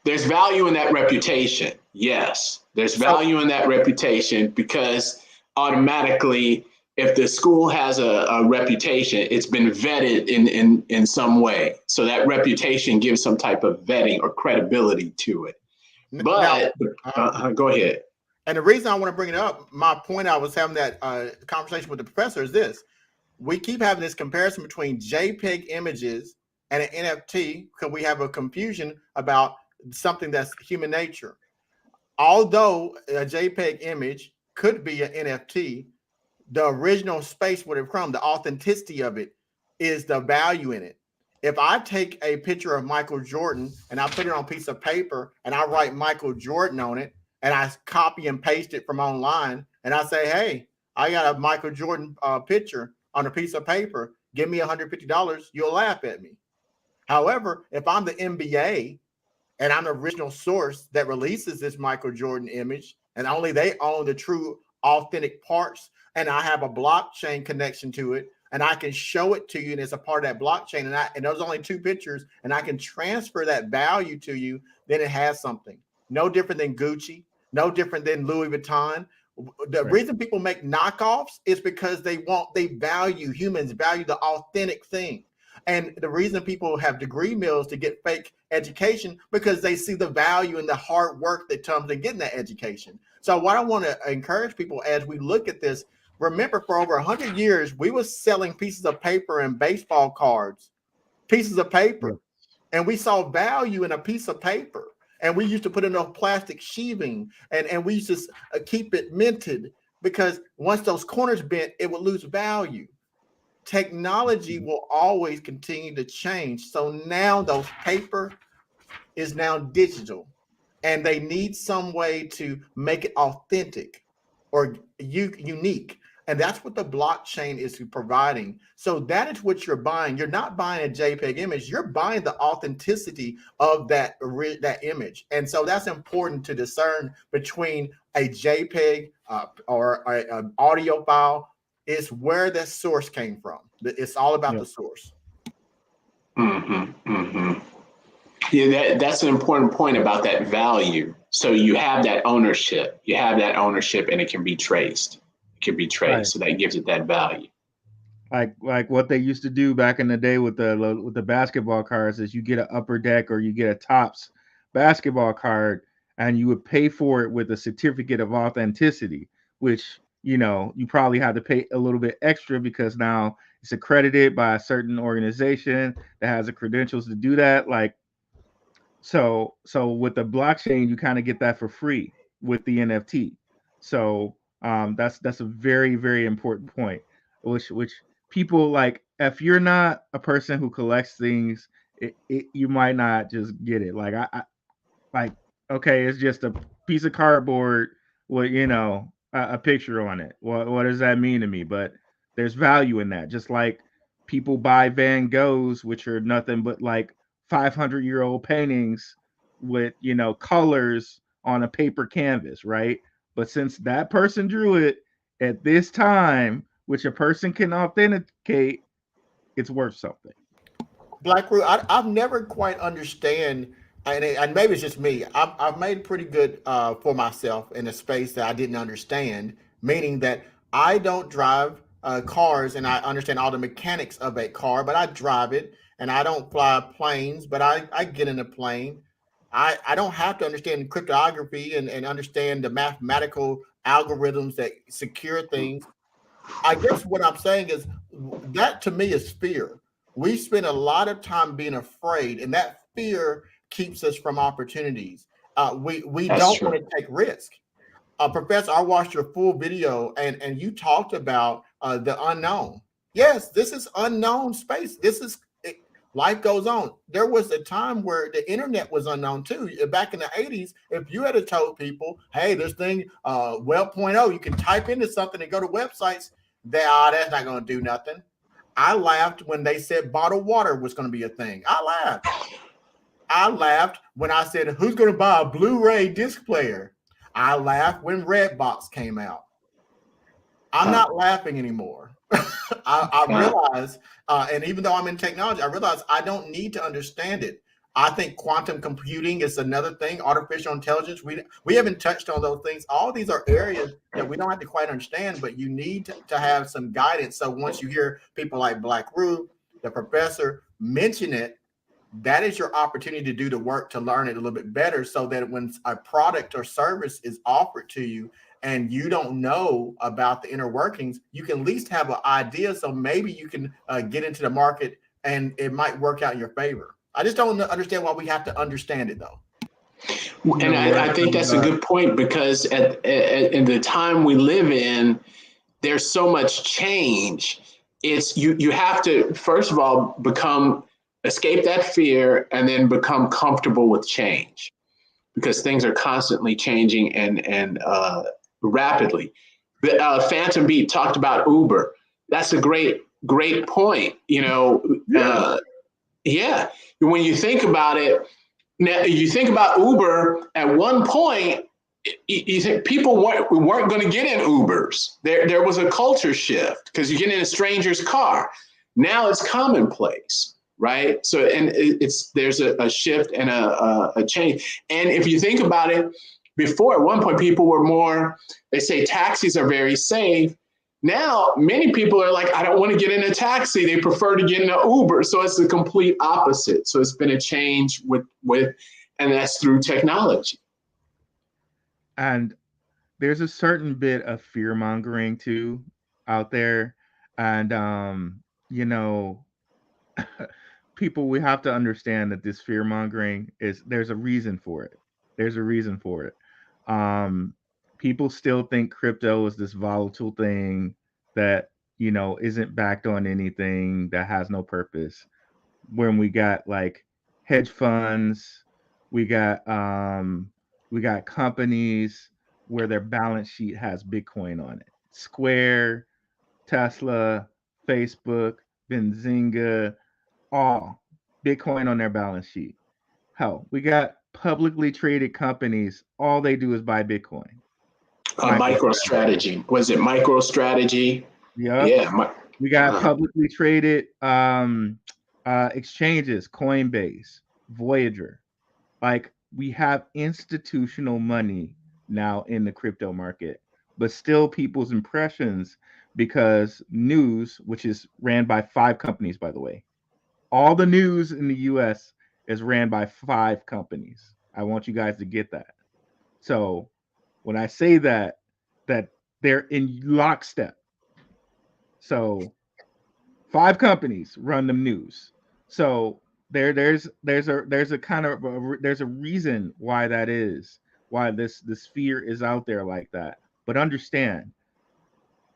There's value in that reputation. Yes, there's So value in that reputation because automatically, if the school has a reputation, it's been vetted in some way. So that reputation gives some type of vetting or credibility to it. now, But go ahead. and the reason I want to bring it up, my point I was having that conversation with the professor is this. We keep having this comparison between JPEG images and an NFT because we have a confusion about something that's human nature. Although a JPEG image could be an NFT, the original space would have come. The authenticity of it is the value in it. If I take a picture of Michael Jordan and I put it on a piece of paper and I write Michael Jordan on it and I copy and paste it from online and I say, hey, I got a Michael Jordan picture on a piece of paper, give me $150, you'll laugh at me. However, if I'm the NBA and I'm the original source that releases this Michael Jordan image, and only they own the true authentic parts, and I have a blockchain connection to it, and I can show it to you, and it's a part of that blockchain, and there's only two pictures, and I can transfer that value to you, then it has something. No different than Gucci, no different than Louis Vuitton. The reason people make knockoffs is because humans value the authentic thing. And the reason people have degree mills to get fake education because they see the value and the hard work that comes in getting that education. So what I want to encourage people as we look at this, remember for over 100 years, we were selling pieces of paper and baseball cards, pieces of paper, and we saw value in a piece of paper. And we used to put in a plastic sheathing and we used to keep it minted because once those corners bent, it would lose value. Technology will always continue to change. So now those paper is now digital and they need some way to make it authentic or unique. And that's what the blockchain is providing. So that is what you're buying. You're not buying a JPEG image. You're buying the authenticity of that image. And so that's important to discern between a JPEG or an audio file. Is where that source came from. It's all about the source. Yeah, that's an important point about that value. So you have that ownership. You have that ownership, and it can be traced. It can be traced, right. So that gives it that value. Like what they used to do back in the day with the basketball cards is you get an upper deck or you get a Topps basketball card, and you would pay for it with a certificate of authenticity, which you probably have to pay a little bit extra because now it's accredited by a certain organization that has the credentials to do that. Like, so with the blockchain, you kind of get that for free with the NFT. So that's a very, very important point, which people like. If you're not a person who collects things, you might not just get it. Like like, okay, it's just a piece of cardboard with a picture on it. What does that mean to me? But there's value in that. Just like people buy Van Goghs, which are nothing but like 500-year-old paintings with colors on a paper canvas, right? But since that person drew it at this time, which a person can authenticate, it's worth something. Blackrue, I've never quite understand, and maybe it's just me. I've made pretty good for myself in a space that I didn't understand, meaning that I don't drive cars and I understand all the mechanics of a car, but I drive it, and I don't fly planes, but I get in a plane. I don't have to understand cryptography and understand the mathematical algorithms that secure things. I guess what I'm saying is that to me is fear. We spend a lot of time being afraid, and that fear keeps us from opportunities. We don't want to take risk. Professor, I watched your full video, and you talked about the unknown. Yes, this is unknown space. Life goes on. There was a time where the internet was unknown too. Back in the 80s, if you had told people, hey, this thing, Web 0.0, you can type into something and go to websites, that's not going to do nothing. I laughed when they said bottled water was going to be a thing. I laughed. I laughed when I said, who's going to buy a Blu-ray disc player? I laughed when Redbox came out. I'm not laughing anymore. I realize, and even though I'm in technology, I realize I don't need to understand it. I think quantum computing is another thing, artificial intelligence. We haven't touched on those things. All these are areas that we don't have to quite understand, but you need to have some guidance. So once you hear people like Blackrue, the professor, mention it, that is your opportunity to do the work to learn it a little bit better, so that when a product or service is offered to you and you don't know about the inner workings, you can at least have an idea. So maybe you can get into the market and it might work out in your favor. I just don't understand why we have to understand it though. And I think that's a good point, because in the time we live in, there's so much change. It's you have to, first of all, escape that fear and then become comfortable with change, because things are constantly changing and rapidly. Phantom Beat talked about Uber. That's a great point. Yeah. When you think about it, now you think about Uber. At one point, you think people weren't going to get in Ubers. There was a culture shift because you get in a stranger's car. Now it's commonplace, right? So, and there's a shift and a change. And if you think about it, before, at one point, people were more, they say taxis are very safe. Now, many people are like, I don't want to get in a taxi. They prefer to get in an Uber. So it's the complete opposite. So it's been a change and that's through technology. And there's a certain bit of fear mongering too out there. And, people, we have to understand that this fear mongering there's a reason for it. There's a reason for it. Um, People still think crypto is this volatile thing that, isn't backed on anything, that has no purpose. When we got like hedge funds, we got companies where their balance sheet has Bitcoin on it. Square, Tesla, Facebook, Benzinga, all Bitcoin on their balance sheet. Hell, we got publicly traded companies. All they do is buy Bitcoin. MicroStrategy. Was it MicroStrategy? Yep. Yeah. We got publicly traded exchanges, Coinbase, Voyager. Like, we have institutional money now in the crypto market, but still people's impressions, because news, which is ran by 5 companies, by the way, all the news in the US is ran by 5 companies. I want you guys to get that. So when I say that they're in lockstep. So 5 companies run the news. So there's a kind of there's a reason why that is, why this fear is out there like that. But understand,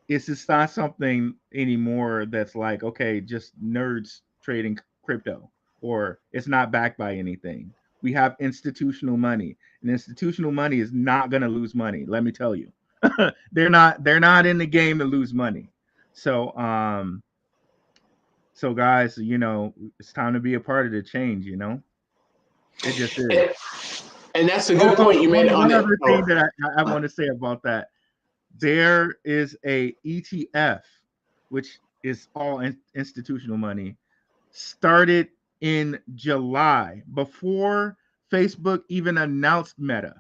it's not something anymore that's like, okay, just nerds trading crypto, or it's not backed by anything. We have institutional money, and institutional money is not going to lose money. Let me tell you, they're not in the game to lose money. So so guys, it's time to be a part of the change. It just is. And that's a good point you made on one it. other thing that I want to say about that. There is a ETF, which is all institutional money, started in July before Facebook even announced Meta.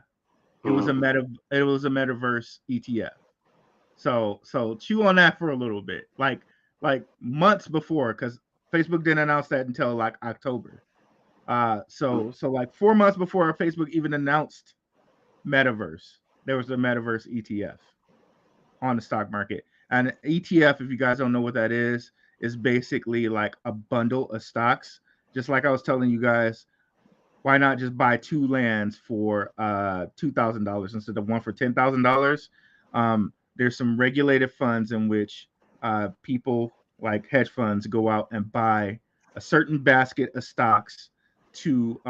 It was a metaverse ETF. So chew on that for a little bit, like months before, because Facebook didn't announce that until like October. So like 4 months before Facebook even announced Metaverse, there was a Metaverse ETF on the stock market. And ETF, if you guys don't know what that is basically like a bundle of stocks. Just like I was telling you guys, why not just buy 2 lands for $2,000 instead of one for $10,000? There's some regulated funds in which people like hedge funds go out and buy a certain basket of stocks to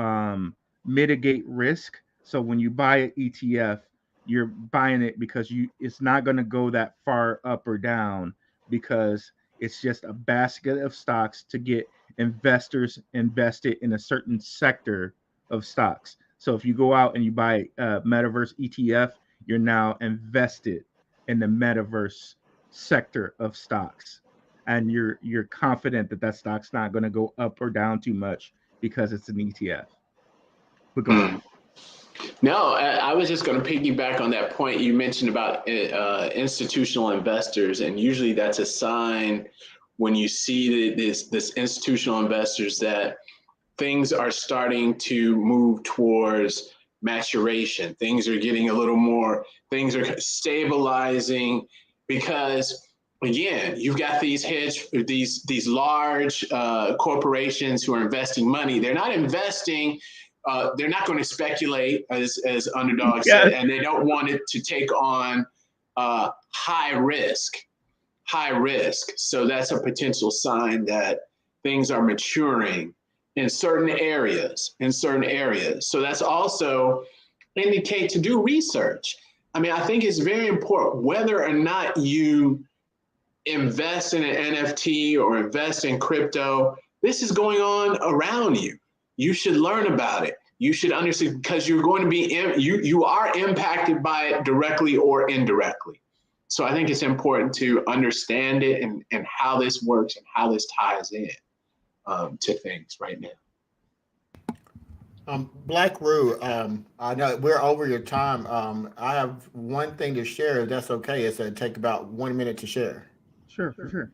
mitigate risk. So when you buy an ETF, you're buying it because it's not going to go that far up or down, because it's just a basket of stocks to get investors invested in a certain sector of stocks. So if you go out and you buy a Metaverse ETF, you're now invested in the Metaverse sector of stocks, and you're confident that that stock's not going to go up or down too much because it's an ETF. But go ahead. No, I was just going to piggyback on that point you mentioned about institutional investors, and usually that's a sign when you see this institutional investors that things are starting to move towards maturation. Things are getting a little more, things are stabilizing, because again, you've got these large corporations who are investing money. They're not investing. They're not going to speculate, as Underdog said, Yeah. and they don't want it to take on high risk. So that's a potential sign that things are maturing in certain areas. So that's also indicate to do research. I mean, I think it's very important whether or not you invest in an NFT or invest in crypto. This is going on around you. You should learn about it. You should understand, because you're going to be you are impacted by it directly or indirectly. So I think it's important to understand it and how this works and how this ties in to things right now. Blackrue, I know we're over your time. I have one thing to share, if that's okay. It's going to take about 1 minute to share. Sure, for sure.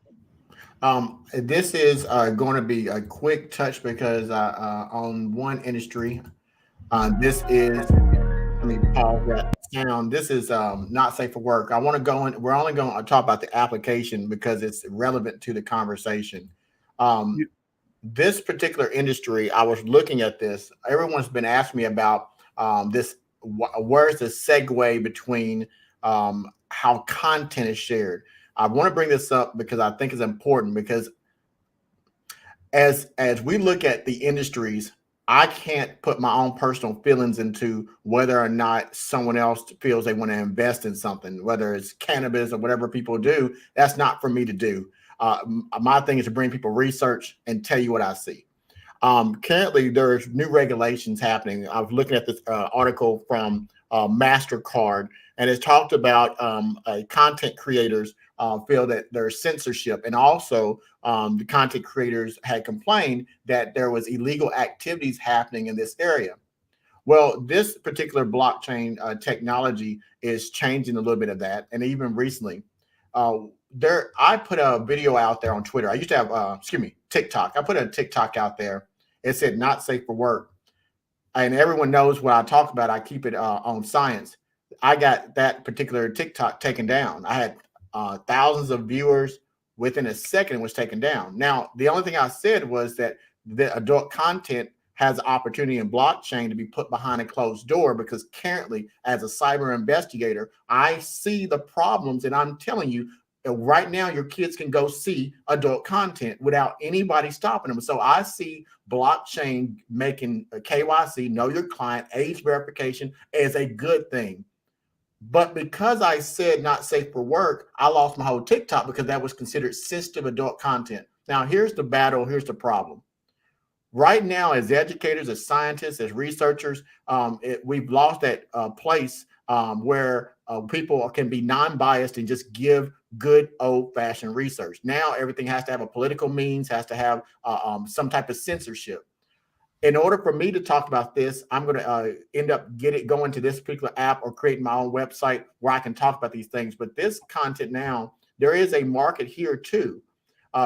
This is going to be a quick touch because on one industry, this is, let me pause that sound. This is not safe for work. I want to go in, we're only going to talk about the application because it's relevant to the conversation. This particular industry, I was looking at this. Everyone's been asking me about this. Where's the segue between how content is shared? I want to bring this up because I think it's important, because as we look at the industries, I can't put my own personal feelings into whether or not someone else feels they want to invest in something, whether it's cannabis or whatever people do. That's not for me to do. My thing is to bring people research and tell you what I see. Currently, there's new regulations happening. I was looking at this article from MasterCard, and it talked about content creators feel that there's censorship, and also the content creators had complained that there was illegal activities happening in this area. Well, this particular blockchain technology is changing a little bit of that, and even recently, I put a video out there on Twitter. I used to have, TikTok. I put a TikTok out there. It said "not safe for work," and everyone knows what I talk about. I keep it on science. I got that particular TikTok taken down. I had thousands of viewers. Within a second, it was taken down. Now, the only thing I said was that the adult content has the opportunity in blockchain to be put behind a closed door, because currently, as a cyber investigator, I see the problems, and I'm telling you, right now, your kids can go see adult content without anybody stopping them. So I see blockchain making a KYC, know your client, age verification, as a good thing. But because I said not safe for work, I lost my whole TikTok because that was considered sensitive adult content. Now, here's the battle. Here's the problem. Right now, as educators, as scientists, as researchers, we've lost that place where people can be non-biased and just give good old-fashioned research. Now, everything has to have a political means, has to have some type of censorship. In order for me to talk about this, I'm going to end up going to this particular app or creating my own website where I can talk about these things. But this content now, there is a market here too.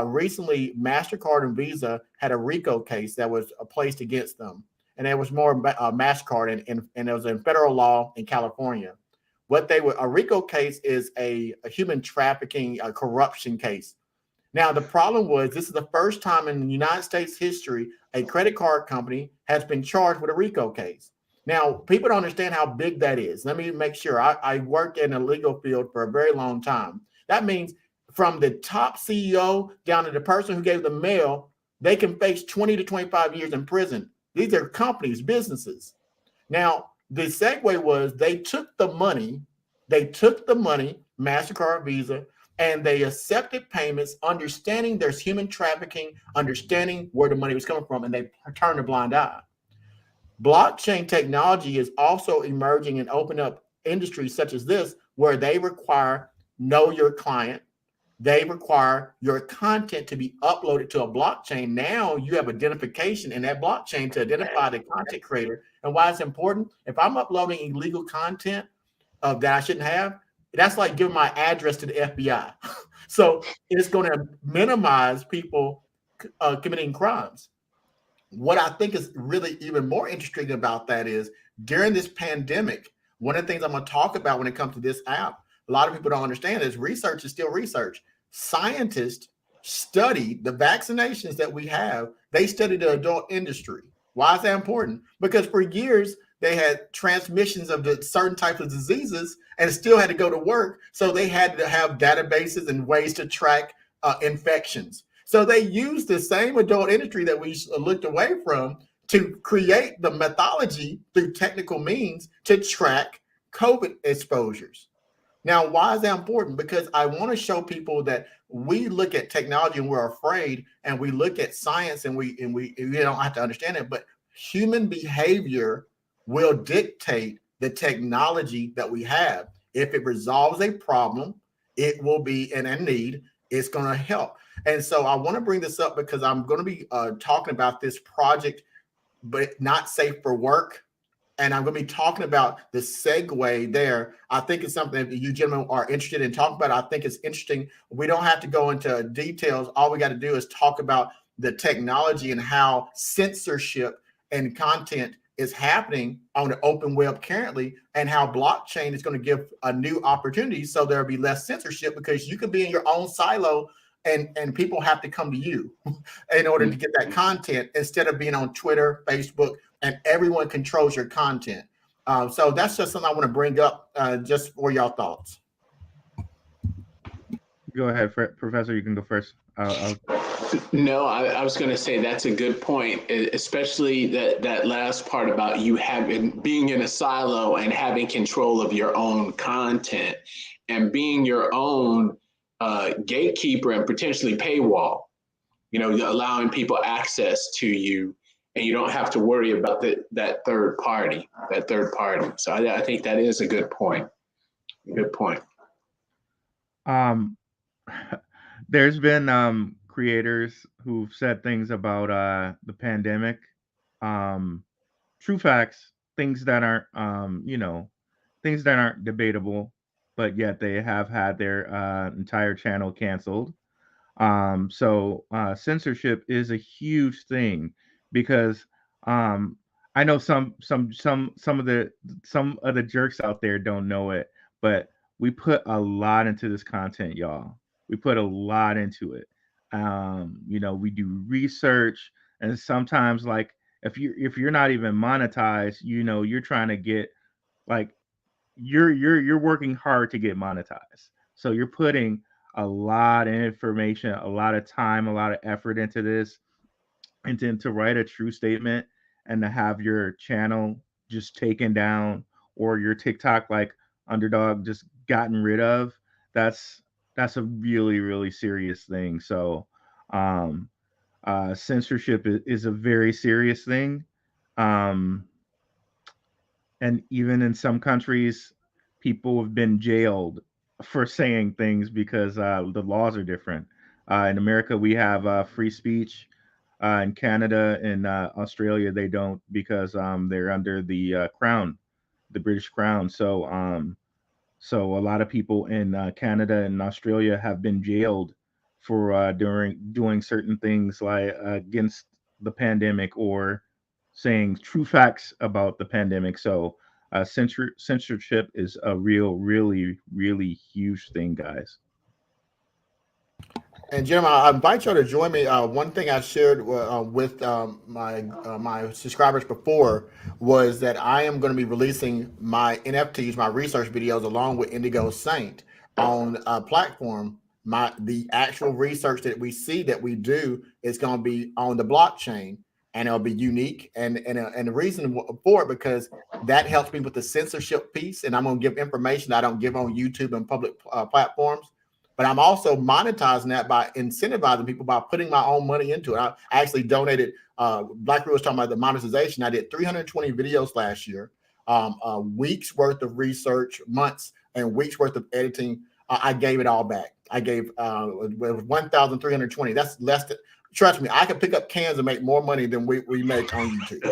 Recently, MasterCard and Visa had a RICO case that was placed against them. And it was more MasterCard, and it was in federal law in California. A RICO case is a human trafficking, corruption case. Now, the problem was, this is the first time in United States history a credit card company has been charged with a RICO case. Now, people don't understand how big that is. Let me make sure. I worked in the legal field for a very long time. That means from the top CEO down to the person who gave the mail, they can face 20 to 25 years in prison. These are companies, businesses. Now, the segue was they took the money, MasterCard, Visa, and they accepted payments, understanding there's human trafficking, understanding where the money was coming from, and they turned a blind eye. Blockchain technology is also emerging and open up industries such as this, where they require know your client. They require your content to be uploaded to a blockchain. Now you have identification in that blockchain to identify the content creator. And why it's important, if I'm uploading illegal content that I shouldn't have, that's like giving my address to the FBI. So it's going to minimize people committing crimes. What I think is really even more interesting about that is during this pandemic, one of the things I'm going to talk about when it comes to this app, a lot of people don't understand is research is still research. Scientists study the vaccinations that we have. They study the adult industry. Why is that important? Because for years, they had transmissions of the certain types of diseases and still had to go to work. So they had to have databases and ways to track infections. So they used the same adult industry that we looked away from to create the methodology through technical means to track COVID exposures. Now, why is that important? Because I want to show people that we look at technology and we're afraid, and we look at science and we don't have to understand it, but human behavior will dictate the technology that we have. If it resolves a problem, it will be in a need. It's going to help. And so I want to bring this up because I'm going to be talking about this project, but not safe for work. And I'm going to be talking about the segue there. I think it's something that you gentlemen are interested in talking about. I think it's interesting. We don't have to go into details. All we got to do is talk about the technology and how censorship and content is happening on the open web currently, and how blockchain is going to give a new opportunity so there'll be less censorship, because you could be in your own silo and people have to come to you in order to get that content, instead of being on Twitter, Facebook, and everyone controls your content. So that's just something I want to bring up just for y'all thoughts. Go ahead, Professor. You can go first. No, I was going to say that's a good point, especially that last part about you being in a silo and having control of your own content and being your own gatekeeper and potentially paywall, allowing people access to you, and you don't have to worry about that third party. So I think that is a good point. Good point. There's been creators who've said things about the pandemic, true facts, things that aren't things that aren't debatable, but yet they have had their entire channel canceled. So censorship is a huge thing, because I know some of the jerks out there don't know it, but we put a lot into this content, y'all. We put a lot into it. We do research, and sometimes, like, if you're not even monetized, you're trying to get, like, you're working hard to get monetized. So you're putting a lot of information, a lot of time, a lot of effort into this, and then to write a true statement and to have your channel just taken down, or your TikTok, like Underdog, just gotten rid of. That's a really, really serious thing. So um censorship is a very serious thing. Um and even in some countries, people have been jailed for saying things because the laws are different. In America, we have free speech. In Canada and Australia, they don't, because they're under the crown, the British crown. So a lot of people in Canada and Australia have been jailed for during doing certain things, like against the pandemic, or saying true facts about the pandemic. So censorship is a really, really huge thing, guys. And Jim, I invite you to join me. One thing I shared with my subscribers before was that I am going to be releasing my NFTs, my research videos, along with Indigo Saint on a platform, the actual research that we see that we do is going to be on the blockchain, and it'll be unique. And the reason for it, because that helps me with the censorship piece, and I'm going to give information I don't give on YouTube and public platforms. But I'm also monetizing that by incentivizing people by putting my own money into it. I actually donated. Blackrue was talking about the monetization. I did 320 videos last year, weeks worth of research, months and weeks worth of editing. I gave it all back. I gave 1,320. That's less than. Trust me, I can pick up cans and make more money than we make on YouTube.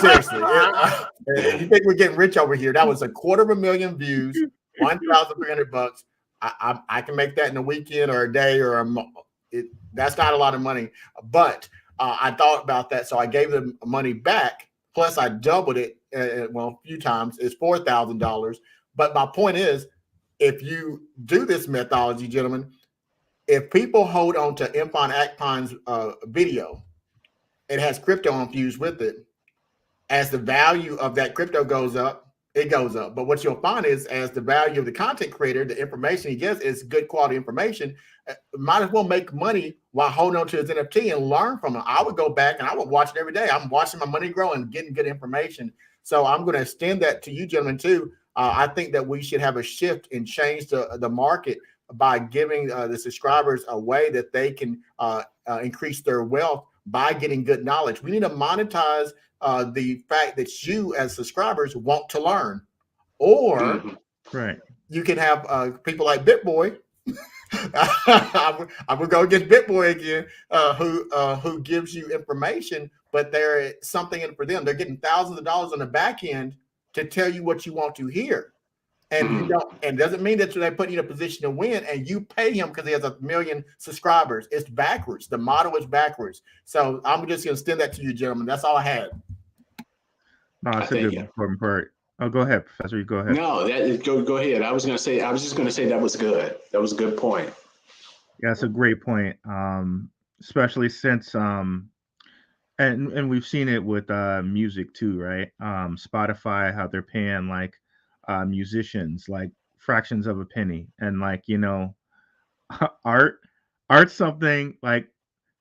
Seriously, you think we're getting rich over here? That was $250,000 views, $1,300. I can make that in a weekend or a day or a month. That's not a lot of money, but I thought about that, so I gave them money back. Plus, I doubled it. A few times. It's $4,000. But my point is, if you do this methodology, gentlemen, if people hold on to Infon Akpon's video, it has crypto infused with it. As the value of that crypto goes up, it goes up. But what you'll find is, as the value of the content creator, the information he gets is good quality information, might as well make money while holding on to his NFT and learn from it. I would go back and I would watch it every day. I'm watching my money grow and getting good information. So I'm going to extend that to you, gentlemen, too. I think that we should have a shift and change the market by giving the subscribers a way that they can increase their wealth by getting good knowledge. We need to monetize the fact that you, as subscribers, want to learn. Or right. you can have people like BitBoy. I'm gonna go against BitBoy again, who gives you information, but there's something in it for them. They're getting thousands of dollars on the back end to tell you what you want to hear. And you don't, and doesn't mean that they put you in a position to win, and you pay him because he has 1 million subscribers. It's backwards. The model is backwards. So I'm just gonna extend that to you, gentlemen. That's all I had. No, that's a good important part. Oh, go ahead, Professor. You go ahead. No, go ahead. I was just gonna say that was good. That was a good point. Yeah, that's a great point. Especially since and we've seen it with music too, right? Spotify, how they're paying like musicians like fractions of a penny, and like art art's something like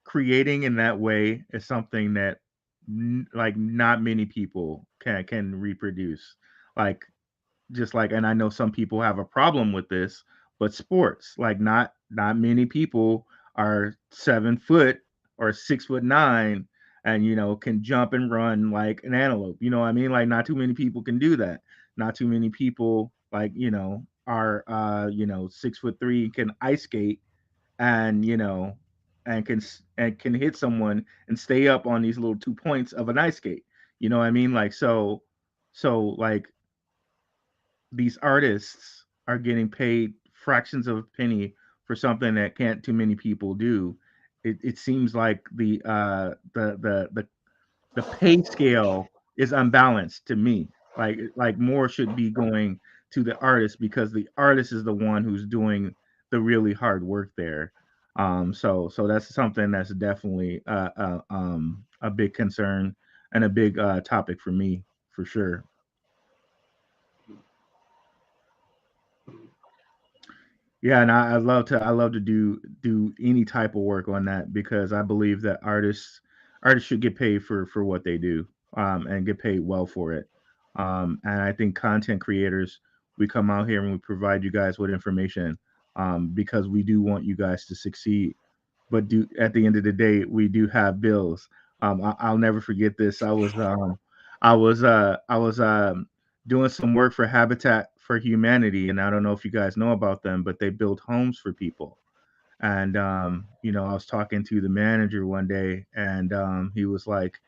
creating in that way is something that like not many people can reproduce. Like just like, and I know some people have a problem with this, but sports, like not many people are 7 foot or 6'9" and can jump and run like an antelope. You know what I mean? Like not too many people can do that. Not too many people like are 6'3" can ice skate and and can hit someone and stay up on these little 2 points of an ice skate. You know what I mean? Like so like these artists are getting paid fractions of a penny for something that can't too many people do. It seems like the pay scale is unbalanced to me. Like more should be going to the artist because the artist is the one who's doing the really hard work there. So that's something that's definitely a big concern and a big topic for me for sure. Yeah, and I love to do any type of work on that because I believe that artists should get paid for what they do, and get paid well for it. And I think content creators, we come out here and we provide you guys with information, because we do want you guys to succeed. But do at the end of the day, we do have bills. I'll never forget this. I was doing some work for Habitat for Humanity, and I don't know if you guys know about them, but they build homes for people. And I was talking to the manager one day, and he was like,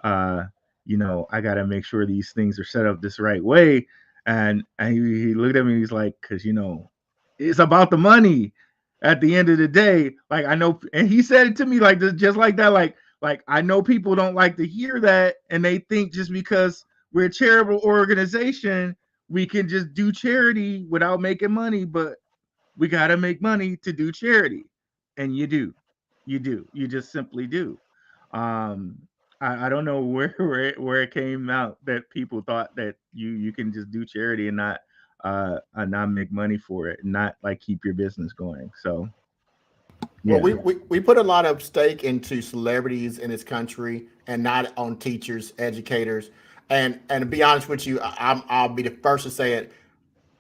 uh, I got to make sure these things are set up this right way. And he looked at me, and he's like, because it's about the money. At the end of the day, like I know, and he said it to me like this, just like that, like I know people don't like to hear that, and they think just because we're a charitable organization, we can just do charity without making money, but we got to make money to do charity. And you just simply do. um I don't know where where it came out that people thought that you can just do charity and not and not make money for it, and not like keep your business going. So Well, yeah. we put a lot of stake into celebrities in this country and not on teachers, educators. And to be honest with you, I'll be the first to say it.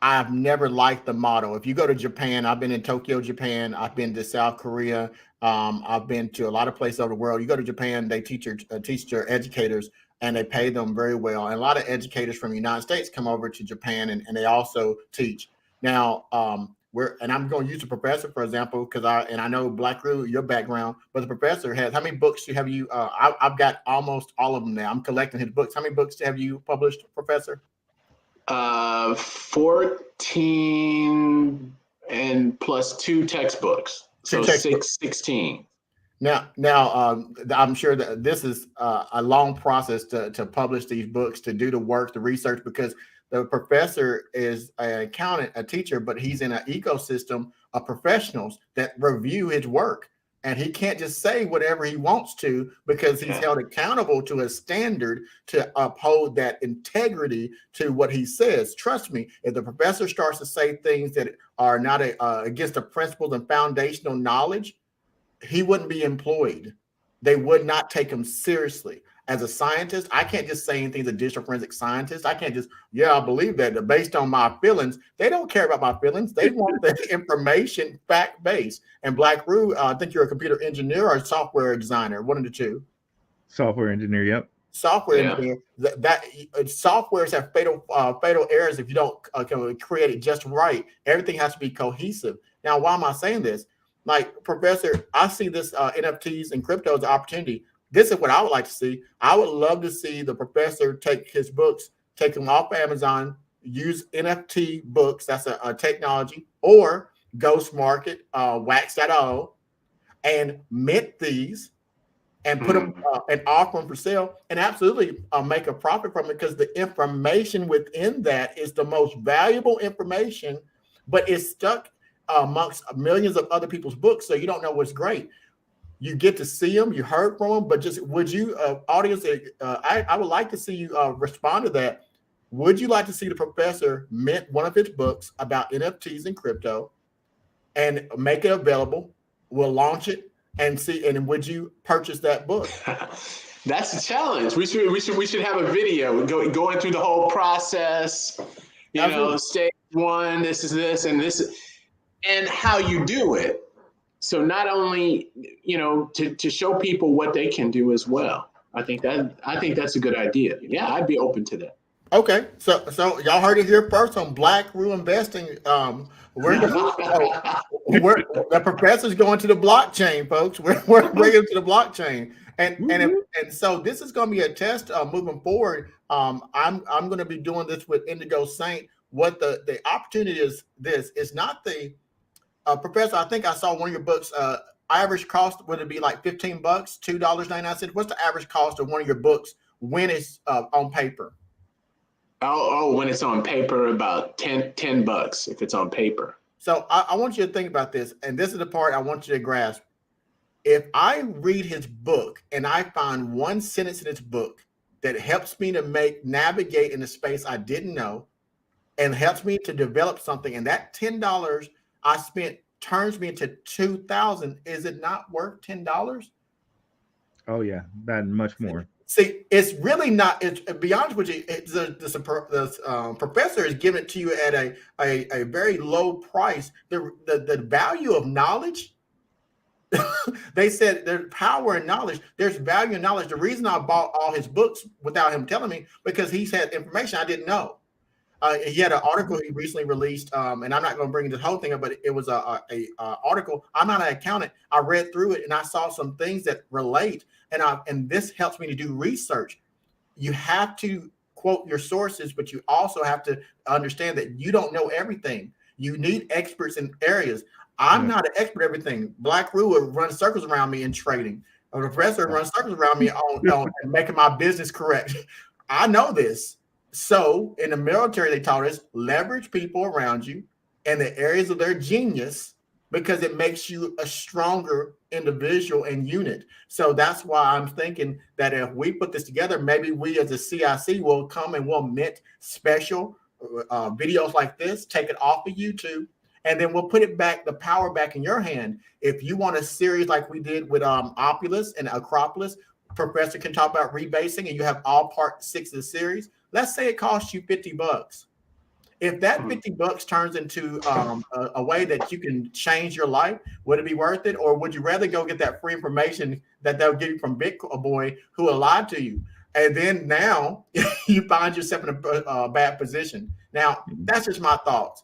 I've never liked the model. If you go to Japan, I've been in Tokyo, Japan. I've been to South Korea. I've been to a lot of places over the world. You go to Japan, they teach their educators, and they pay them very well. And a lot of educators from the United States come over to Japan, and they also teach. Now, and I'm going to use the professor for example, because I know Blackrue, your background, but the professor has how many books have you? I've got almost all of them now. I'm collecting his books. How many books have you published, Professor? 14 and plus 2 textbooks. So 16. Now, I'm sure that this is a long process to publish these books, to do the work, the research, because the professor is an accountant, a teacher, but he's in an ecosystem of professionals that review his work. And he can't just say whatever he wants to, because he's held accountable to a standard to uphold that integrity to what he says. Trust me, if the professor starts to say things that are not against the principles and foundational knowledge, he wouldn't be employed. They would not take him seriously. As a scientist, I can't just say anything as a digital forensic scientist. I can't just, I believe that based on my feelings. They don't care about my feelings. They want the information fact-based. And Blackrue, I think you're a computer engineer or a software designer, one of the two. Software engineer, yep. Software engineer. That softwares have fatal errors if you don't create it just right. Everything has to be cohesive. Now, why am I saying this? Like, Professor, I see this NFTs and crypto as an opportunity. This is what I would like to see. I would love to see the professor take his books, take them off Amazon, use NFT books, that's a technology, or Ghost Market, Wax.io, and mint these and put them and offer them for sale, and absolutely make a profit from it, because the information within that is the most valuable information, but it's stuck amongst millions of other people's books, so you don't know what's great. You get to see them, you heard from them, but just would you, audience, I would like to see you respond to that. Would you like to see the professor mint one of his books about NFTs and crypto and make it available? We'll launch it and see. And would you purchase that book? That's a challenge. We should have a video going through the whole process. Stage 1, this is this, and this, and how you do it. So not only, to show people what they can do as well. I think that's a good idea. Yeah, I'd be open to that. Okay, so y'all heard it here first on Blackrue Investing. The professor's going to the blockchain, folks. We're bringing it to the blockchain, and so this is going to be a test moving forward. I'm going to be doing this with Indigo Saint. What the opportunity is, this is not the Professor, I think I saw one of your books. Average cost, would it be like $15, $2.99? What's the average cost of one of your books when it's on paper? When it's on paper, about $10 if it's on paper. So I want you to think about this, and this is the part I want you to grasp. If I read his book and I find one sentence in his book that helps me to navigate in a space I didn't know, and helps me to develop something, and that $10 I spent turns me into $2,000, is it not worth $10? Oh yeah, that much more. See, it's really not. It's, to be honest with you, the professor is giving it to you at a very low price. The value of knowledge. They said there's power in knowledge. There's value in knowledge. The reason I bought all his books without him telling me, because he's had information I didn't know. He had an article he recently released, and I'm not going to bring the whole thing up, but it was a article. I'm not an accountant. I read through it and I saw some things that relate, and this helps me to do research. You have to quote your sources, but you also have to understand that you don't know everything. You need experts in areas. I'm not an expert at everything. Blackrue would run circles around me in trading. A professor runs circles around me on making my business correct. I know this. So in the military, they taught us leverage people around you and the areas of their genius, because it makes you a stronger individual and unit. So that's why I'm thinking that if we put this together, maybe we as a CIC will come and we'll mint special videos like this, take it off of YouTube, and then we'll put it back, the power back in your hand. If you want a series like we did with Opulus and Acropolis, Professor can talk about rebasing, and you have all part 6 of the series. Let's say it costs you $50. If that $50 turns into a way that you can change your life, would it be worth it? Or would you rather go get that free information that they'll give you from Bitcoin boy who will lie to you? And then now you find yourself in a bad position. Now, that's just my thoughts.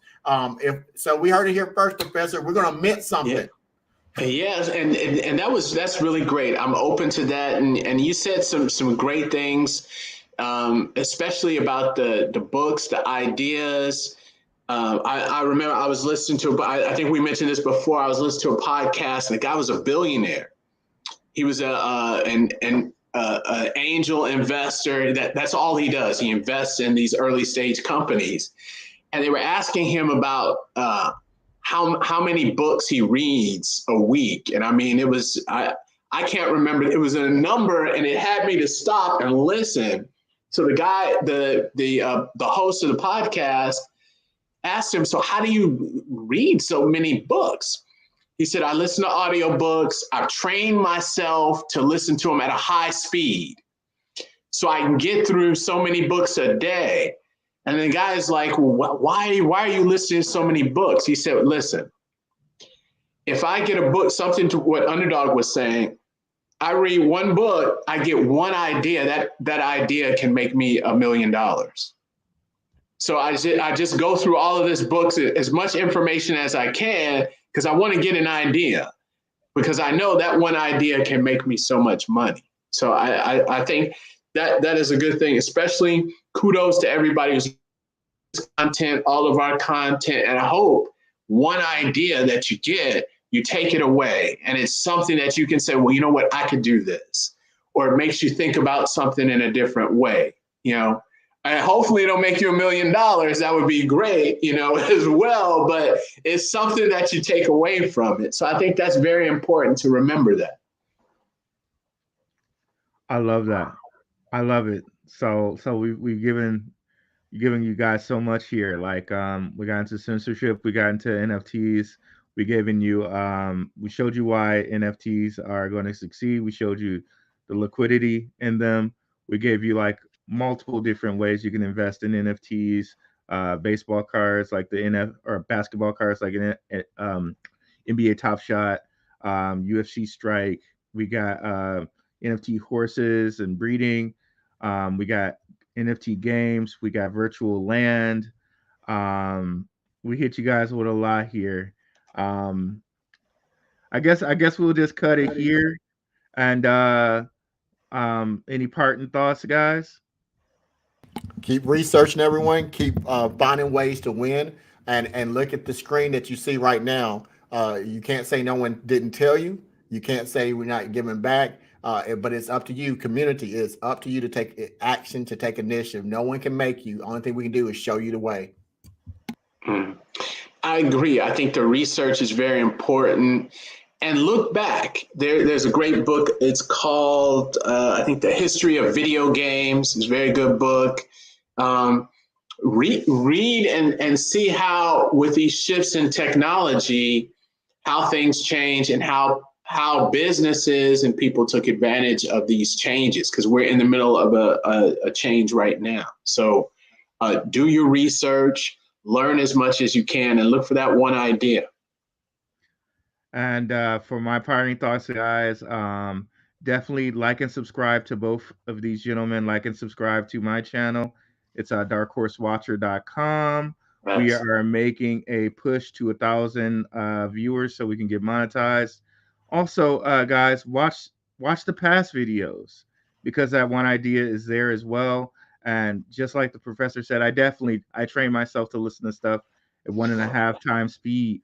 If so, we heard it here first, Professor. We're going to mint something. Yes, and that's really great. I'm open to that, and you said some great things, especially about the books, the ideas. I remember I was listening to, I think we mentioned this before. I was listening to a podcast, and the guy was a billionaire. He was an angel investor. That's all he does. He invests in these early stage companies, and they were asking him about how many books he reads a week. And I mean, it was, I can't remember. It was a number, and it had me to stop and listen. So the guy, the host of the podcast asked him, so how do you read so many books? He said, I listen to audiobooks. I've trained myself to listen to them at a high speed so I can get through so many books a day. And the guy is like, why are you listening to so many books? He said, listen, if I get a book, something to what Underdog was saying, I read one book, I get one idea, that idea can make me $1 million. So I just go through all of this books, as much information as I can, because I want to get an idea, because I know that one idea can make me so much money. So I think that is a good thing, especially kudos to everybody who's content, all of our content. And I hope one idea that you get, you take it away, and it's something that you can say, well, you know what, I could do this. Or it makes you think about something in a different way, you know. And hopefully it'll make you $1 million. That would be great, you know, as well. But it's something that you take away from it. So I think that's very important to remember that. I love that. I love it. So we've given you guys so much here. Like we got into censorship, we got into NFTs, we showed you why NFTs are going to succeed. We showed you the liquidity in them. We gave you like multiple different ways you can invest in NFTs, baseball cards like the NF or basketball cards like an NBA Top Shot, UFC Strike. We got NFT horses and breeding. We got NFT games. We got virtual land. Um, we hit you guys with a lot here. Um, I guess we'll just cut it here. And any parting thoughts, guys? Keep researching, everyone. Keep finding ways to win, and look at the screen that you see right now. You can't say no one didn't tell you. You can't say we're not giving back. But it's up to you. Community, it's up to you to take action, to take initiative. No one can make you. Only thing we can do is show you the way. I agree. I think the research is very important. And look back. There's a great book. It's called, I think, The History of Video Games. It's a very good book. Read and see how, with these shifts in technology, how things change, and how businesses and people took advantage of these changes, because we're in the middle of a change right now. So do your research, learn as much as you can, and look for that one idea. And for my parting thoughts, guys, definitely like and subscribe to both of these gentlemen. Like and subscribe to my channel. It's darkhorsewatcher.com. We Yes. are making a push to 1,000 viewers so we can get monetized. Also, guys, watch the past videos because that one idea is there as well. And just like the professor said, I train myself to listen to stuff at 1.5 times speed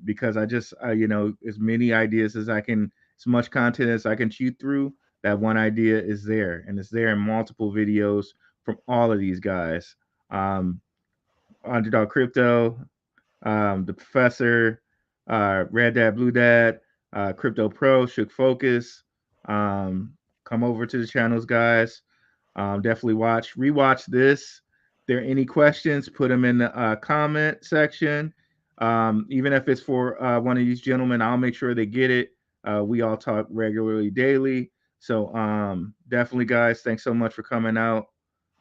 because I just as many ideas as I can, as much content as I can chew through. That one idea is there, and it's there in multiple videos from all of these guys. Um, Underdog Crypto, the Professor, Red Dad, Blue Dad, Crypto Pro, Shook Focus. Come over to the channels, guys. Definitely rewatch this. there are any questions, put them in the comment section. Even if it's for one of these gentlemen, I'll make sure they get it. We all talk regularly daily. So definitely, guys, thanks so much for coming out.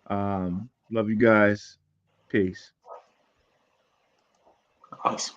Love you guys. Peace. Awesome.